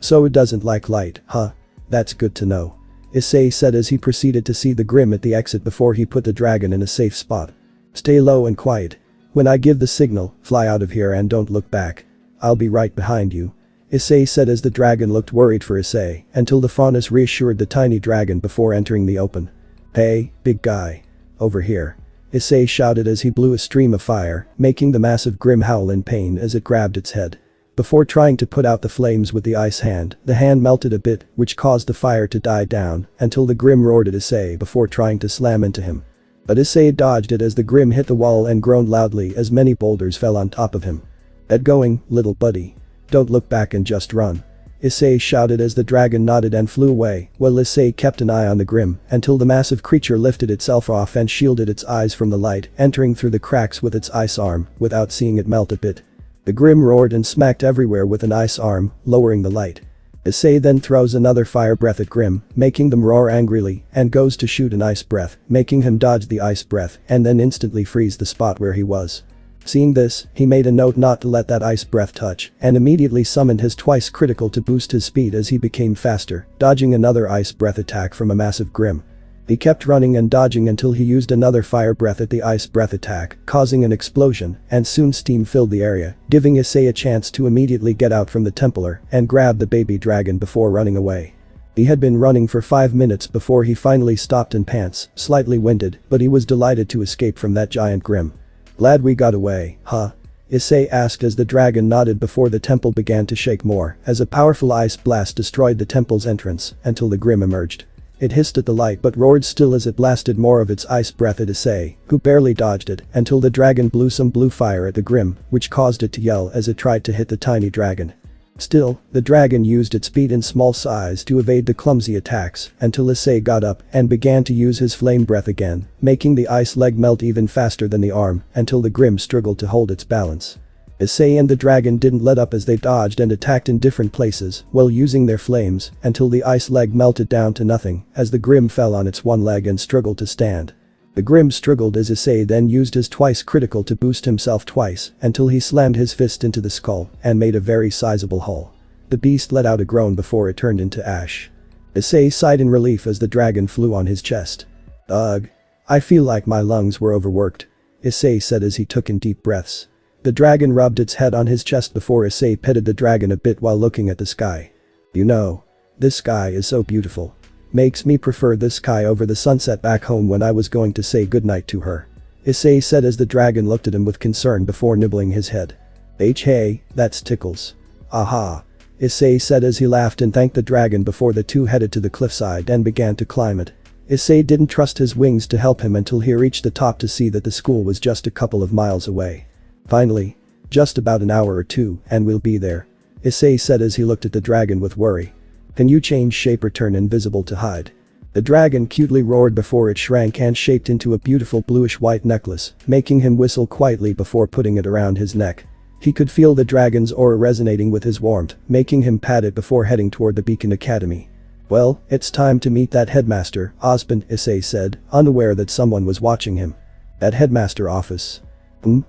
So it doesn't like light, huh? That's good to know. Issei said as he proceeded to see the Grim at the exit before he put the dragon in a safe spot. Stay low and quiet. When I give the signal, fly out of here and don't look back. I'll be right behind you. Issei said as the dragon looked worried for Issei until the faunus reassured the tiny dragon before entering the open. Hey, big guy. Over here. Issei shouted as he blew a stream of fire, making the massive Grim howl in pain as it grabbed its head. Before trying to put out the flames with the ice hand, the hand melted a bit, which caused the fire to die down until the Grim roared at Issei before trying to slam into him. But Issei dodged it as the Grim hit the wall and groaned loudly as many boulders fell on top of him. Get going, little buddy. Don't look back and just run. Issei shouted as the dragon nodded and flew away, while Issei kept an eye on the Grim until the massive creature lifted itself off and shielded its eyes from the light, entering through the cracks with its ice arm without seeing it melt a bit. The Grim roared and smacked everywhere with an ice arm, lowering the light. Issei then throws another fire breath at Grim, making them roar angrily, and goes to shoot an ice breath, making him dodge the ice breath and then instantly freeze the spot where he was. Seeing this, he made a note not to let that ice breath touch and immediately summoned his twice critical to boost his speed as he became faster, dodging another ice breath attack from a massive Grim. He kept running and dodging until he used another fire breath at the ice breath attack, causing an explosion, and soon steam filled the area, giving Issei a chance to immediately get out from the Templar and grab the baby dragon before running away. He had been running for 5 minutes before he finally stopped in pants, slightly winded, but he was delighted to escape from that giant Grim. Glad we got away, huh? Issei asked as the dragon nodded before the temple began to shake more as a powerful ice blast destroyed the temple's entrance until the Grim emerged. It hissed at the light but roared still as it blasted more of its ice breath at Issei, who barely dodged it until the dragon blew some blue fire at the Grim, which caused it to yell as it tried to hit the tiny dragon. Still, the dragon used its speed and small size to evade the clumsy attacks until Issei got up and began to use his flame breath again, making the ice leg melt even faster than the arm until the Grim struggled to hold its balance. Issei and the dragon didn't let up as they dodged and attacked in different places while using their flames until the ice leg melted down to nothing as the Grim fell on its one leg and struggled to stand. The Grim struggled as Issei then used his twice critical to boost himself twice until he slammed his fist into the skull and made a very sizable hole. The beast let out a groan before it turned into ash. Issei sighed in relief as the dragon flew on his chest. Ugh. I feel like my lungs were overworked. Issei said as he took in deep breaths. The dragon rubbed its head on his chest before Issei petted the dragon a bit while looking at the sky. You know, this sky is so beautiful. Makes me prefer this sky over the sunset back home when I was going to say goodnight to her. Issei said as the dragon looked at him with concern before nibbling his head. Hey, that's tickles. Aha. Issei said as he laughed and thanked the dragon before the two headed to the cliffside and began to climb it. Issei didn't trust his wings to help him until he reached the top to see that the school was just a couple of miles away. Finally. Just about an hour or two and we'll be there. Issei said as he looked at the dragon with worry. Can you change shape or turn invisible to hide? The dragon cutely roared before it shrank and shaped into a beautiful bluish-white necklace, making him whistle quietly before putting it around his neck. He could feel the dragon's aura resonating with his warmth, making him pat it before heading toward the Beacon Academy. "Well, it's time to meet that headmaster, Osmond," Issei said, unaware that someone was watching him. "At headmaster office."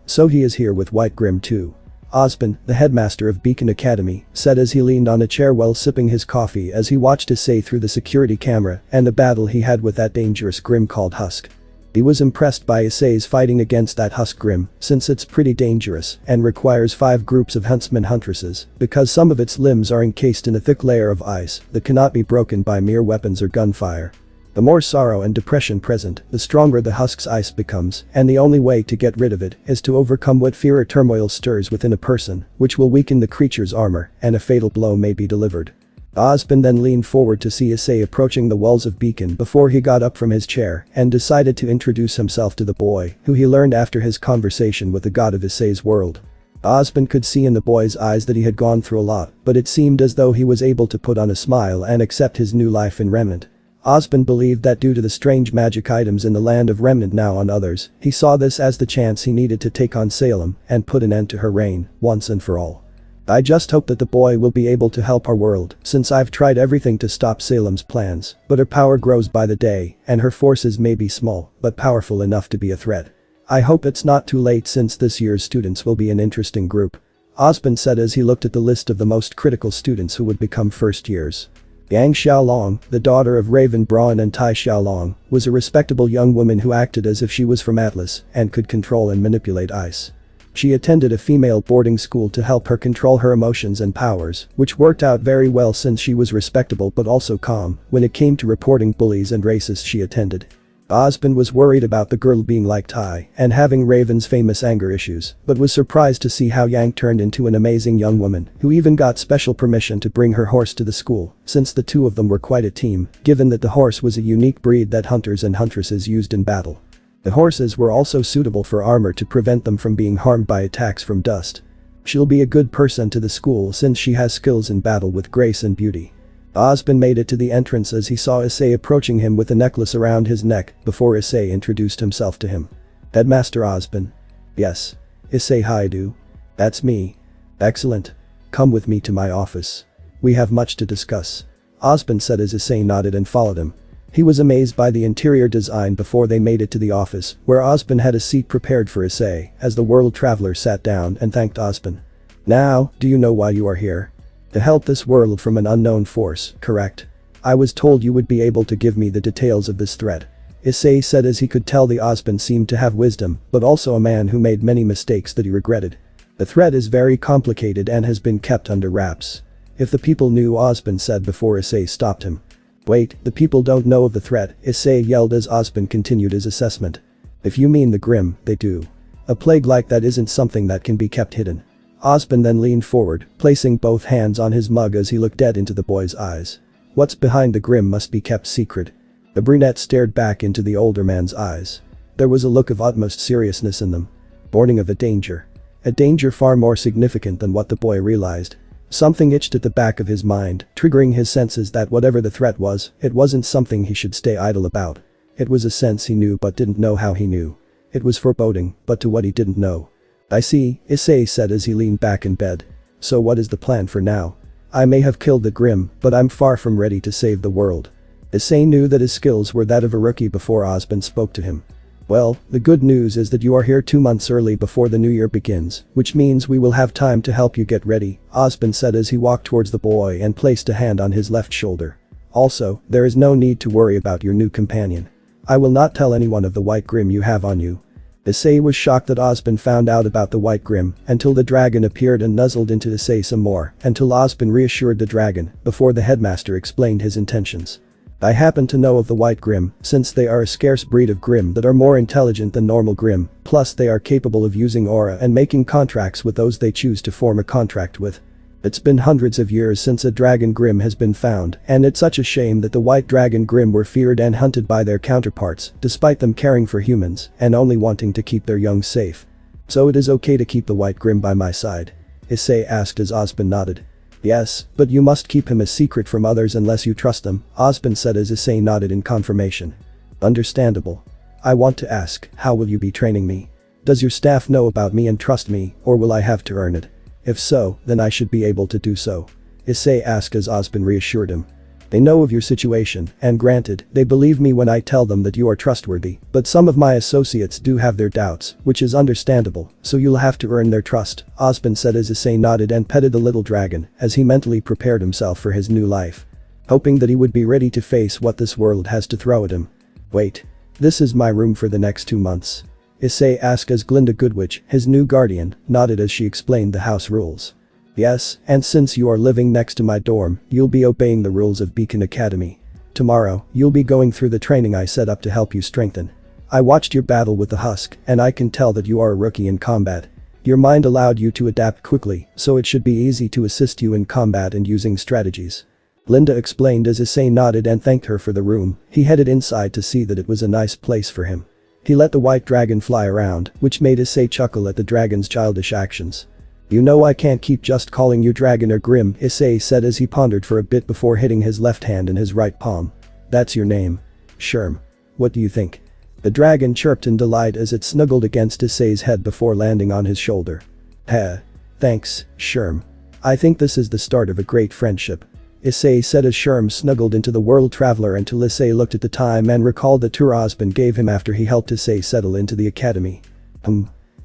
So he is here with White Grim too." Osmond, the headmaster of Beacon Academy, said as he leaned on a chair while sipping his coffee as he watched Issei through the security camera and the battle he had with that dangerous Grim called Husk. He was impressed by Issei's fighting against that Husk Grim, since it's pretty dangerous and requires 5 groups of huntsmen-huntresses, because some of its limbs are encased in a thick layer of ice that cannot be broken by mere weapons or gunfire. The more sorrow and depression present, the stronger the Husk's ice becomes, and the only way to get rid of it is to overcome what fear or turmoil stirs within a person, which will weaken the creature's armor, and a fatal blow may be delivered. Osmond then leaned forward to see Issei approaching the walls of Beacon before he got up from his chair and decided to introduce himself to the boy, who he learned after his conversation with the god of Issei's world. Osmond could see in the boy's eyes that he had gone through a lot, but it seemed as though he was able to put on a smile and accept his new life in Remnant. Osmond believed that due to the strange magic items in the land of Remnant now on others, he saw this as the chance he needed to take on Salem and put an end to her reign, once and for all. "I just hope that the boy will be able to help our world, since I've tried everything to stop Salem's plans, but her power grows by the day, and her forces may be small, but powerful enough to be a threat. I hope it's not too late since this year's students will be an interesting group," Osmond said as he looked at the list of the most critical students who would become first years. Yang Xiaolong, the daughter of Raven Braun and Tai Xiaolong, was a respectable young woman who acted as if she was from Atlas and could control and manipulate ice. She attended a female boarding school to help her control her emotions and powers, which worked out very well since she was respectable but also calm when it came to reporting bullies and racists she attended. Osmond was worried about the girl being like Tai and having Raven's famous anger issues, but was surprised to see how Yang turned into an amazing young woman who even got special permission to bring her horse to the school, since the two of them were quite a team, given that the horse was a unique breed that hunters and huntresses used in battle. The horses were also suitable for armor to prevent them from being harmed by attacks from dust. She'll be a good person to the school since she has skills in battle with grace and beauty. Osmond made it to the entrance as he saw Issei approaching him with a necklace around his neck before Issei introduced himself to him. "Headmaster Osmond?" "Yes. Issei Hyoudou." "That's me." "Excellent. Come with me to my office. We have much to discuss," Osmond said as Issei nodded and followed him. He was amazed by the interior design before they made it to the office, where Osmond had a seat prepared for Issei as the world traveler sat down and thanked Osmond. "Now, do you know why you are here? To help this world from an unknown force, correct? I was told you would be able to give me the details of this threat," Issei said as he could tell the Osmond seemed to have wisdom, but also a man who made many mistakes that he regretted. "The threat is very complicated and has been kept under wraps. If the people knew," Osmond said before Issei stopped him. "Wait, the people don't know of the threat," Issei yelled as Osmond continued his assessment. "If you mean the Grim, they do. A plague like that isn't something that can be kept hidden." Osmond then leaned forward, placing both hands on his mug as he looked dead into the boy's eyes. "What's behind the Grim must be kept secret." The brunette stared back into the older man's eyes. There was a look of utmost seriousness in them. Warning of a danger. A danger far more significant than what the boy realized. Something itched at the back of his mind, triggering his senses that whatever the threat was, it wasn't something he should stay idle about. It was a sense he knew but didn't know how he knew. It was foreboding, but to what he didn't know. "I see," Issei said as he leaned back in bed. "So what is the plan for now? I may have killed the Grim, but I'm far from ready to save the world." Issei knew that his skills were that of a rookie before Osmond spoke to him. "Well, the good news is that you are here 2 months early before the new year begins, which means we will have time to help you get ready," Osmond said as he walked towards the boy and placed a hand on his left shoulder. "Also, there is no need to worry about your new companion. I will not tell anyone of the White Grim you have on you." Issei was shocked that Osmond found out about the White Grim until the dragon appeared and nuzzled into Issei some more until Osmond reassured the dragon before the headmaster explained his intentions. "I happen to know of the White Grim, since they are a scarce breed of Grim that are more intelligent than normal Grim, plus they are capable of using aura and making contracts with those they choose to form a contract with. It's been hundreds of years since a dragon Grim has been found, and it's such a shame that the White Dragon Grim were feared and hunted by their counterparts, despite them caring for humans and only wanting to keep their young safe. So it is okay to keep the White Grim by my side?" Issei asked as Osmond nodded. Yes, but you must keep him a secret from others unless you trust them, Osmond said as Issei nodded in confirmation. Understandable. I want to ask, how will you be training me? Does your staff know about me and trust me, or will I have to earn it? If so, then I should be able to do so. Issei asked as Osmond reassured him. They know of your situation, and granted, they believe me when I tell them that you are trustworthy, but some of my associates do have their doubts, which is understandable, so you'll have to earn their trust, Osmond said as Issei nodded and petted the little dragon, as he mentally prepared himself for his new life. Hoping that he would be ready to face what this world has to throw at him. Wait. This is my room for the next 2 months. Issei asked as Glinda Goodwitch, his new guardian, nodded as she explained the house rules. Yes, and since you are living next to my dorm, you'll be obeying the rules of Beacon Academy. Tomorrow, you'll be going through the training I set up to help you strengthen. I watched your battle with the husk, and I can tell that you are a rookie in combat. Your mind allowed you to adapt quickly, so it should be easy to assist you in combat and using strategies. Glinda explained as Issei nodded and thanked her for the room. He headed inside to see that it was a nice place for him. He let the white dragon fly around, which made Issei chuckle at the dragon's childish actions. You know I can't keep just calling you dragon or Grim, Issei said as he pondered for a bit before hitting his left hand in his right palm. That's your name. Sherm. What do you think? The dragon chirped in delight as it snuggled against Issei's head before landing on his shoulder. Heh. Thanks, Sherm. I think this is the start of a great friendship. Issei said as Sherm snuggled into the world traveler until Issei looked at the time and recalled the tour Osmond gave him after he helped Issei settle into the academy.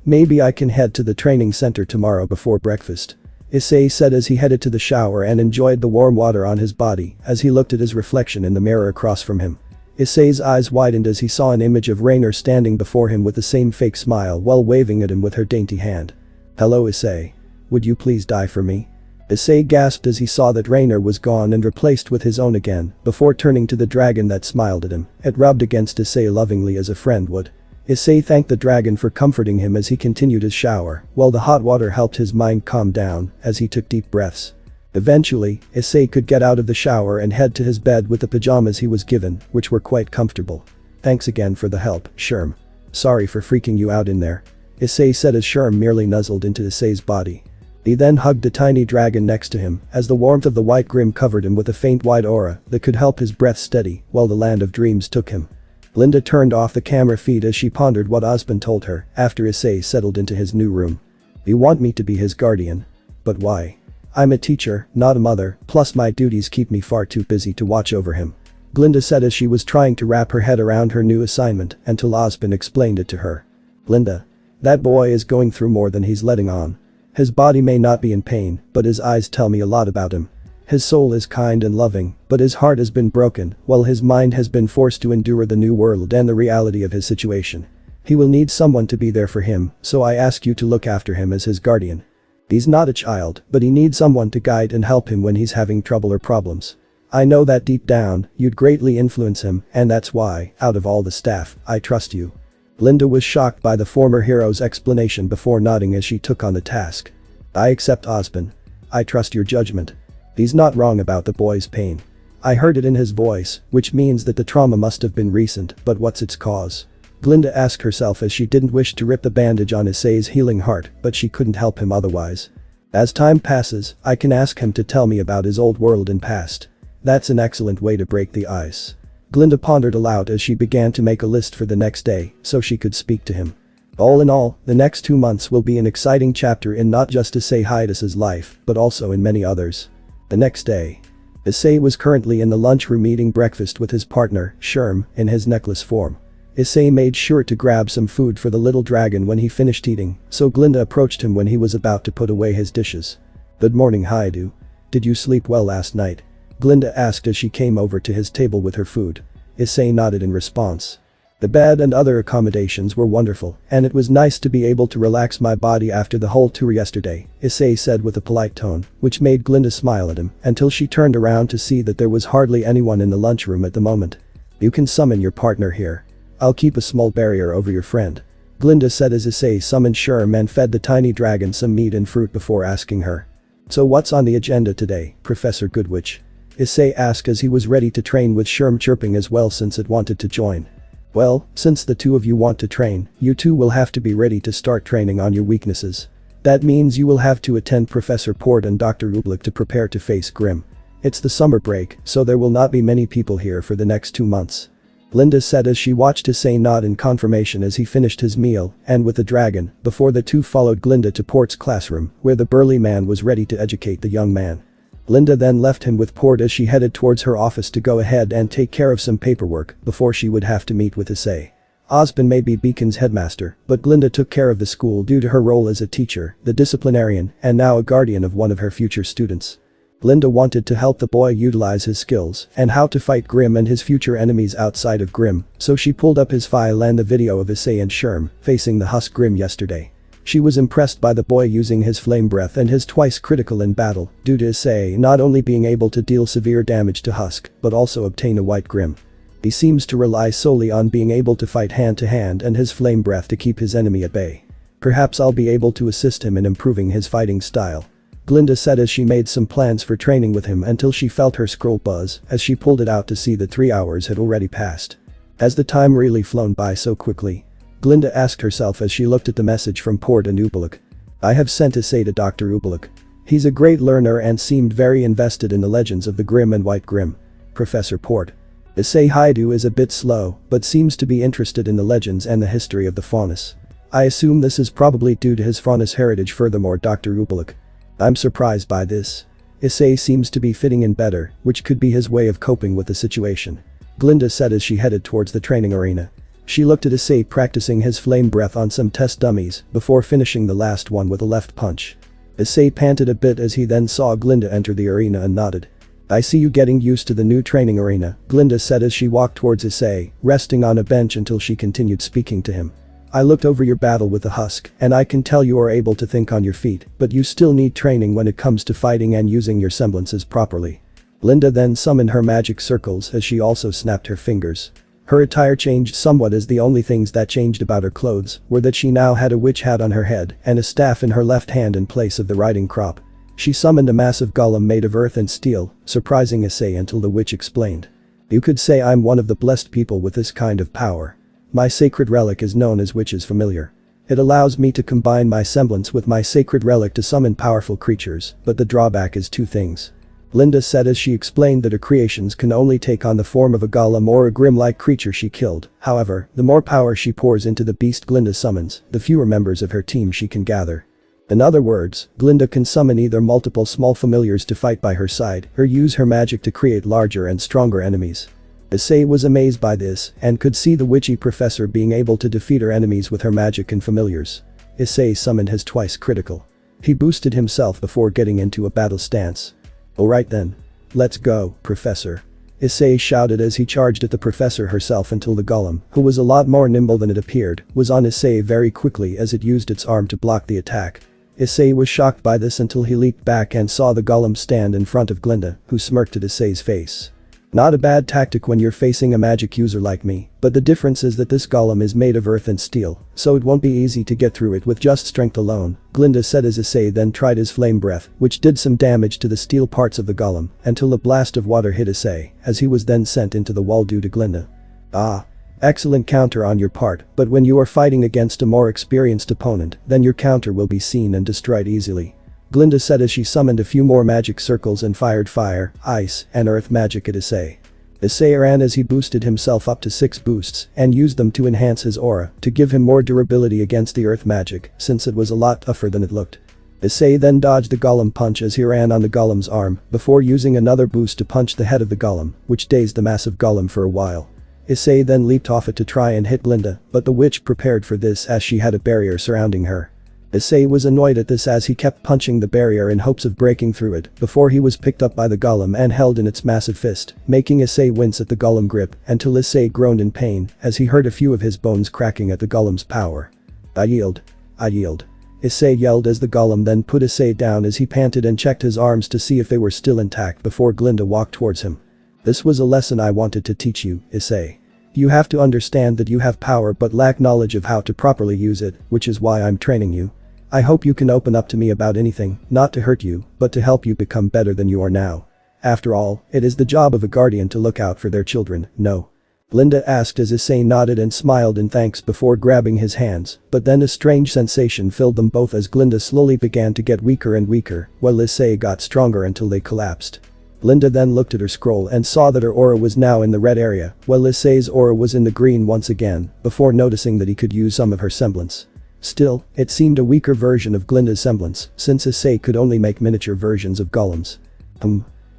Maybe I can head to the training center tomorrow before breakfast. Issei said as he headed to the shower and enjoyed the warm water on his body as he looked at his reflection in the mirror across from him. Issei's eyes widened as he saw an image of Rainer standing before him with the same fake smile while waving at him with her dainty hand. Hello Issei. Would you please die for me? Issei gasped as he saw that Rainer was gone and replaced with his own again, before turning to the dragon that smiled at him. It rubbed against Issei lovingly as a friend would. Issei thanked the dragon for comforting him as he continued his shower, while the hot water helped his mind calm down as he took deep breaths. Eventually, Issei could get out of the shower and head to his bed with the pajamas he was given, which were quite comfortable. Thanks again for the help, Sherm. Sorry for freaking you out in there. Issei said as Sherm merely nuzzled into Issei's body. He then hugged the tiny dragon next to him as the warmth of the white Grim covered him with a faint white aura that could help his breath steady while the land of dreams took him. Glinda turned off the camera feed as she pondered what Osmond told her after Issei settled into his new room. You want me to be his guardian? But why? I'm a teacher, not a mother, plus my duties keep me far too busy to watch over him. Glinda said as she was trying to wrap her head around her new assignment until Osmond explained it to her. Glinda. That boy is going through more than he's letting on. His body may not be in pain, but his eyes tell me a lot about him. His soul is kind and loving, but his heart has been broken, while his mind has been forced to endure the new world and the reality of his situation. He will need someone to be there for him, so I ask you to look after him as his guardian. He's not a child, but he needs someone to guide and help him when he's having trouble or problems. I know that deep down, you'd greatly influence him, and that's why, out of all the staff, I trust you. Glinda was shocked by the former hero's explanation before nodding as she took on the task. I accept Osmond. I trust your judgment. He's not wrong about the boy's pain. I heard it in his voice, which means that the trauma must have been recent, but what's its cause? Glinda asked herself as she didn't wish to rip the bandage on Issei's healing heart, but she couldn't help him otherwise. As time passes, I can ask him to tell me about his old world and past. That's an excellent way to break the ice. Glinda pondered aloud as she began to make a list for the next day, so she could speak to him. All in all, the next 2 months will be an exciting chapter in not just Issei Hyoudou's life, but also in many others. The next day. Issei was currently in the lunchroom eating breakfast with his partner, Sherm, in his necklace form. Issei made sure to grab some food for the little dragon when he finished eating, so Glinda approached him when he was about to put away his dishes. Good morning Hyoudou. Did you sleep well last night? Glinda asked as she came over to his table with her food. Issei nodded in response. The bed and other accommodations were wonderful, and it was nice to be able to relax my body after the whole tour yesterday, Issei said with a polite tone, which made Glinda smile at him until she turned around to see that there was hardly anyone in the lunchroom at the moment. You can summon your partner here. I'll keep a small barrier over your friend. Glinda said as Issei summoned Sherm and fed the tiny dragon some meat and fruit before asking her. So what's on the agenda today, Professor Goodwitch? Issei asked as he was ready to train with Sherm chirping as well since it wanted to join. Well, since the two of you want to train, you two will have to be ready to start training on your weaknesses. That means you will have to attend Professor Port and Dr. Oobleck to prepare to face Grimm. It's the summer break, so there will not be many people here for the next 2 months. Glinda said as she watched Issei nod in confirmation as he finished his meal and with the dragon, before the two followed Glinda to Port's classroom, where the burly man was ready to educate the young man. Glinda then left him with Port as she headed towards her office to go ahead and take care of some paperwork before she would have to meet with Issei. Osborn may be Beacon's headmaster, but Glinda took care of the school due to her role as a teacher, the disciplinarian, and now a guardian of one of her future students. Glinda wanted to help the boy utilize his skills and how to fight Grimm and his future enemies outside of Grimm, so she pulled up his file and the video of Issei and Sherm facing the Husk Grimm yesterday. She was impressed by the boy using his flame breath and his twice critical in battle, due to Issei not only being able to deal severe damage to Husk, but also obtain a white Grimm. He seems to rely solely on being able to fight hand to hand and his flame breath to keep his enemy at bay. Perhaps I'll be able to assist him in improving his fighting style. Glinda said as she made some plans for training with him until she felt her scroll buzz as she pulled it out to see that 3 hours had already passed. Has the time really flown by so quickly? Glinda asked herself as she looked at the message from Port and Oobleck. I have sent Issei to Dr. Oobleck. He's a great learner and seemed very invested in the legends of the Grimm and White Grimm. Professor Port. Issei Hyoudou is a bit slow, but seems to be interested in the legends and the history of the Faunus. I assume this is probably due to his Faunus heritage. Furthermore, Dr. Oobleck. I'm surprised by this. Issei seems to be fitting in better, which could be his way of coping with the situation. Glinda said as she headed towards the training arena. She looked at Issei practicing his flame breath on some test dummies before finishing the last one with a left punch. Issei panted a bit as he then saw Glinda enter the arena and nodded. I see you getting used to the new training arena, Glinda said as she walked towards Issei, resting on a bench until she continued speaking to him. I looked over your battle with the Husk, and I can tell you are able to think on your feet, but you still need training when it comes to fighting and using your semblances properly. Glinda then summoned her magic circles as she also snapped her fingers. Her attire changed somewhat as the only things that changed about her clothes were that she now had a witch hat on her head and a staff in her left hand in place of the riding crop. She summoned a massive golem made of earth and steel, surprising Issei until the witch explained. You could say I'm one of the blessed people with this kind of power. My sacred relic is known as Witch's Familiar. It allows me to combine my semblance with my sacred relic to summon powerful creatures, but the drawback is 2 things. Glinda said as she explained that her creations can only take on the form of a golem or a Grimm-like creature she killed. However, the more power she pours into the beast Glinda summons, the fewer members of her team she can gather. In other words, Glinda can summon either multiple small familiars to fight by her side or use her magic to create larger and stronger enemies. Issei was amazed by this and could see the witchy professor being able to defeat her enemies with her magic and familiars. Issei summoned his twice critical. He boosted himself before getting into a battle stance. Alright then. Let's go, Professor. Issei shouted as he charged at the professor herself until the golem, who was a lot more nimble than it appeared, was on Issei very quickly as it used its arm to block the attack. Issei was shocked by this until he leaped back and saw the golem stand in front of Glinda, who smirked at Issei's face. Not a bad tactic when you're facing a magic user like me, but the difference is that this golem is made of earth and steel, so it won't be easy to get through it with just strength alone, Glinda said as Issei then tried his flame breath, which did some damage to the steel parts of the golem until a blast of water hit Issei, as he was then sent into the wall due to Glinda. Ah. Excellent counter on your part, but when you are fighting against a more experienced opponent, then your counter will be seen and destroyed easily. Glinda said as she summoned a few more magic circles and fired fire, ice, and earth magic at Issei. Issei ran as he boosted himself up to 6 boosts and used them to enhance his aura to give him more durability against the earth magic since it was a lot tougher than it looked. Issei then dodged the golem punch as he ran on the golem's arm before using another boost to punch the head of the golem, which dazed the massive golem for a while. Issei then leaped off it to try and hit Glinda, but the witch prepared for this as she had a barrier surrounding her. Issei was annoyed at this as he kept punching the barrier in hopes of breaking through it before he was picked up by the golem and held in its massive fist, making Issei wince at the golem grip until Issei groaned in pain as he heard a few of his bones cracking at the golem's power. I yield. I yield. Issei yelled as the golem then put Issei down as he panted and checked his arms to see if they were still intact before Glinda walked towards him. This was a lesson I wanted to teach you, Issei. You have to understand that you have power but lack knowledge of how to properly use it, which is why I'm training you. I hope you can open up to me about anything, not to hurt you, but to help you become better than you are now. After all, it is the job of a guardian to look out for their children, no. Glinda asked as Issei nodded and smiled in thanks before grabbing his hands, but then a strange sensation filled them both as Glinda slowly began to get weaker and weaker, while Issei got stronger until they collapsed. Glinda then looked at her scroll and saw that her aura was now in the red area, while Issei's aura was in the green once again, before noticing that he could use some of her semblance. Still, it seemed a weaker version of Glinda's semblance, since Issei could only make miniature versions of golems.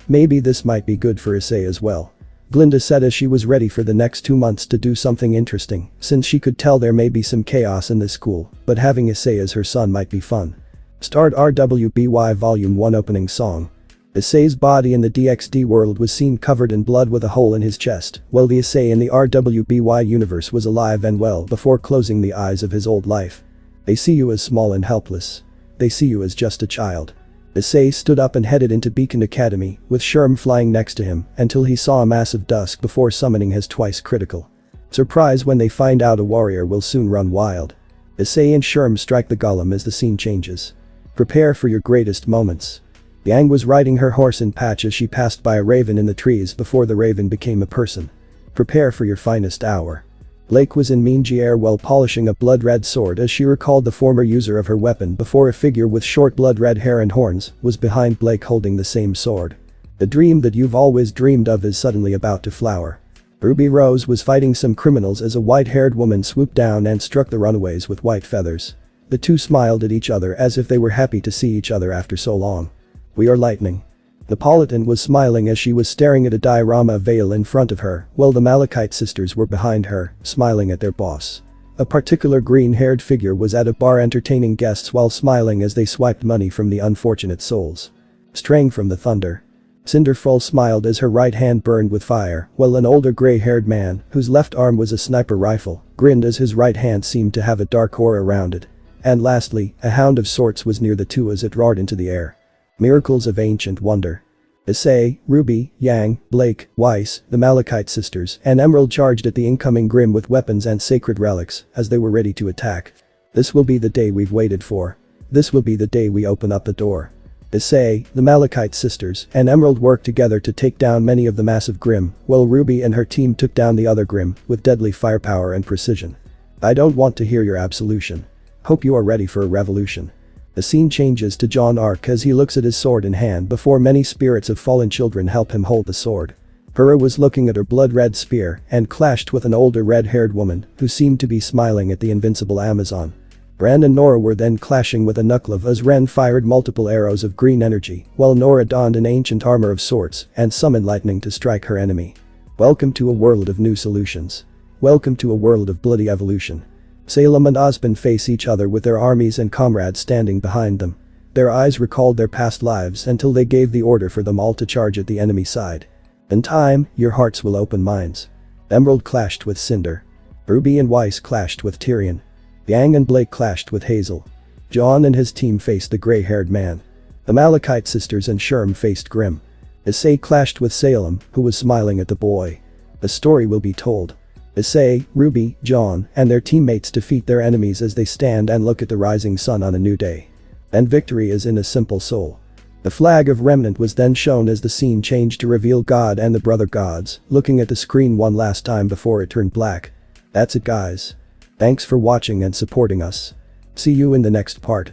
Maybe this might be good for Issei as well. Glinda said as she was ready for the next 2 months to do something interesting, since she could tell there may be some chaos in this school, but having Issei as her son might be fun. Start RWBY Volume 1 opening song. Issei's body in the DXD world was seen covered in blood with a hole in his chest, while the Issei in the RWBY universe was alive and well before closing the eyes of his old life. They see you as small and helpless. They see you as just a child. Issei stood up and headed into Beacon Academy, with Sherm flying next to him, until he saw a massive dusk before summoning his twice critical. Surprise when they find out a warrior will soon run wild. Issei and Sherm strike the golem as the scene changes. Prepare for your greatest moments. Yang was riding her horse in Patch as she passed by a raven in the trees before the raven became a person. Prepare for your finest hour. Blake was in mangy air while polishing a blood-red sword as she recalled the former user of her weapon before a figure with short blood-red hair and horns was behind Blake holding the same sword. The dream that you've always dreamed of is suddenly about to flower. Ruby Rose was fighting some criminals as a white-haired woman swooped down and struck the runaways with white feathers. The two smiled at each other as if they were happy to see each other after so long. We are lightning. Napolitan was smiling as she was staring at a diorama veil in front of her, while the Malachite sisters were behind her, smiling at their boss. A particular green-haired figure was at a bar entertaining guests while smiling as they swiped money from the unfortunate souls. Straying from the thunder. Cinderfall smiled as her right hand burned with fire, while an older gray-haired man, whose left arm was a sniper rifle, grinned as his right hand seemed to have a dark aura around it. And lastly, a hound of sorts was near the two as it roared into the air. Miracles of ancient wonder. Issei, Ruby, Yang, Blake, Weiss, the Malachite sisters, and Emerald charged at the incoming Grimm with weapons and sacred relics as they were ready to attack. This will be the day we've waited for. This will be the day we open up the door. Issei, the Malachite sisters, and Emerald worked together to take down many of the massive Grimm, while Ruby and her team took down the other Grimm with deadly firepower and precision. I don't want to hear your absolution. Hope you are ready for a revolution. The scene changes to John Ark as he looks at his sword in hand before many spirits of fallen children help him hold the sword. Pura was looking at her blood-red spear and clashed with an older red-haired woman who seemed to be smiling at the invincible Amazon. Ren and Nora were then clashing with a Knucklev as Ren fired multiple arrows of green energy while Nora donned an ancient armor of sorts and summoned lightning to strike her enemy. Welcome to a world of new solutions. Welcome to a world of bloody evolution. Salem and Osmond face each other with their armies and comrades standing behind them. Their eyes recalled their past lives until they gave the order for them all to charge at the enemy side. In time, your hearts will open minds. Emerald clashed with Cinder. Ruby and Weiss clashed with Tyrion. Yang and Blake clashed with Hazel. John and his team faced the gray-haired man. The Malachite sisters and Sherm faced Grimm. Issei clashed with Salem, who was smiling at the boy. A story will be told. Issei, Ruby, John, and their teammates defeat their enemies as they stand and look at the rising sun on a new day. And victory is in a simple soul. The flag of Remnant was then shown as the scene changed to reveal God and the brother gods, looking at the screen one last time before it turned black. That's it guys. Thanks for watching and supporting us. See you in the next part.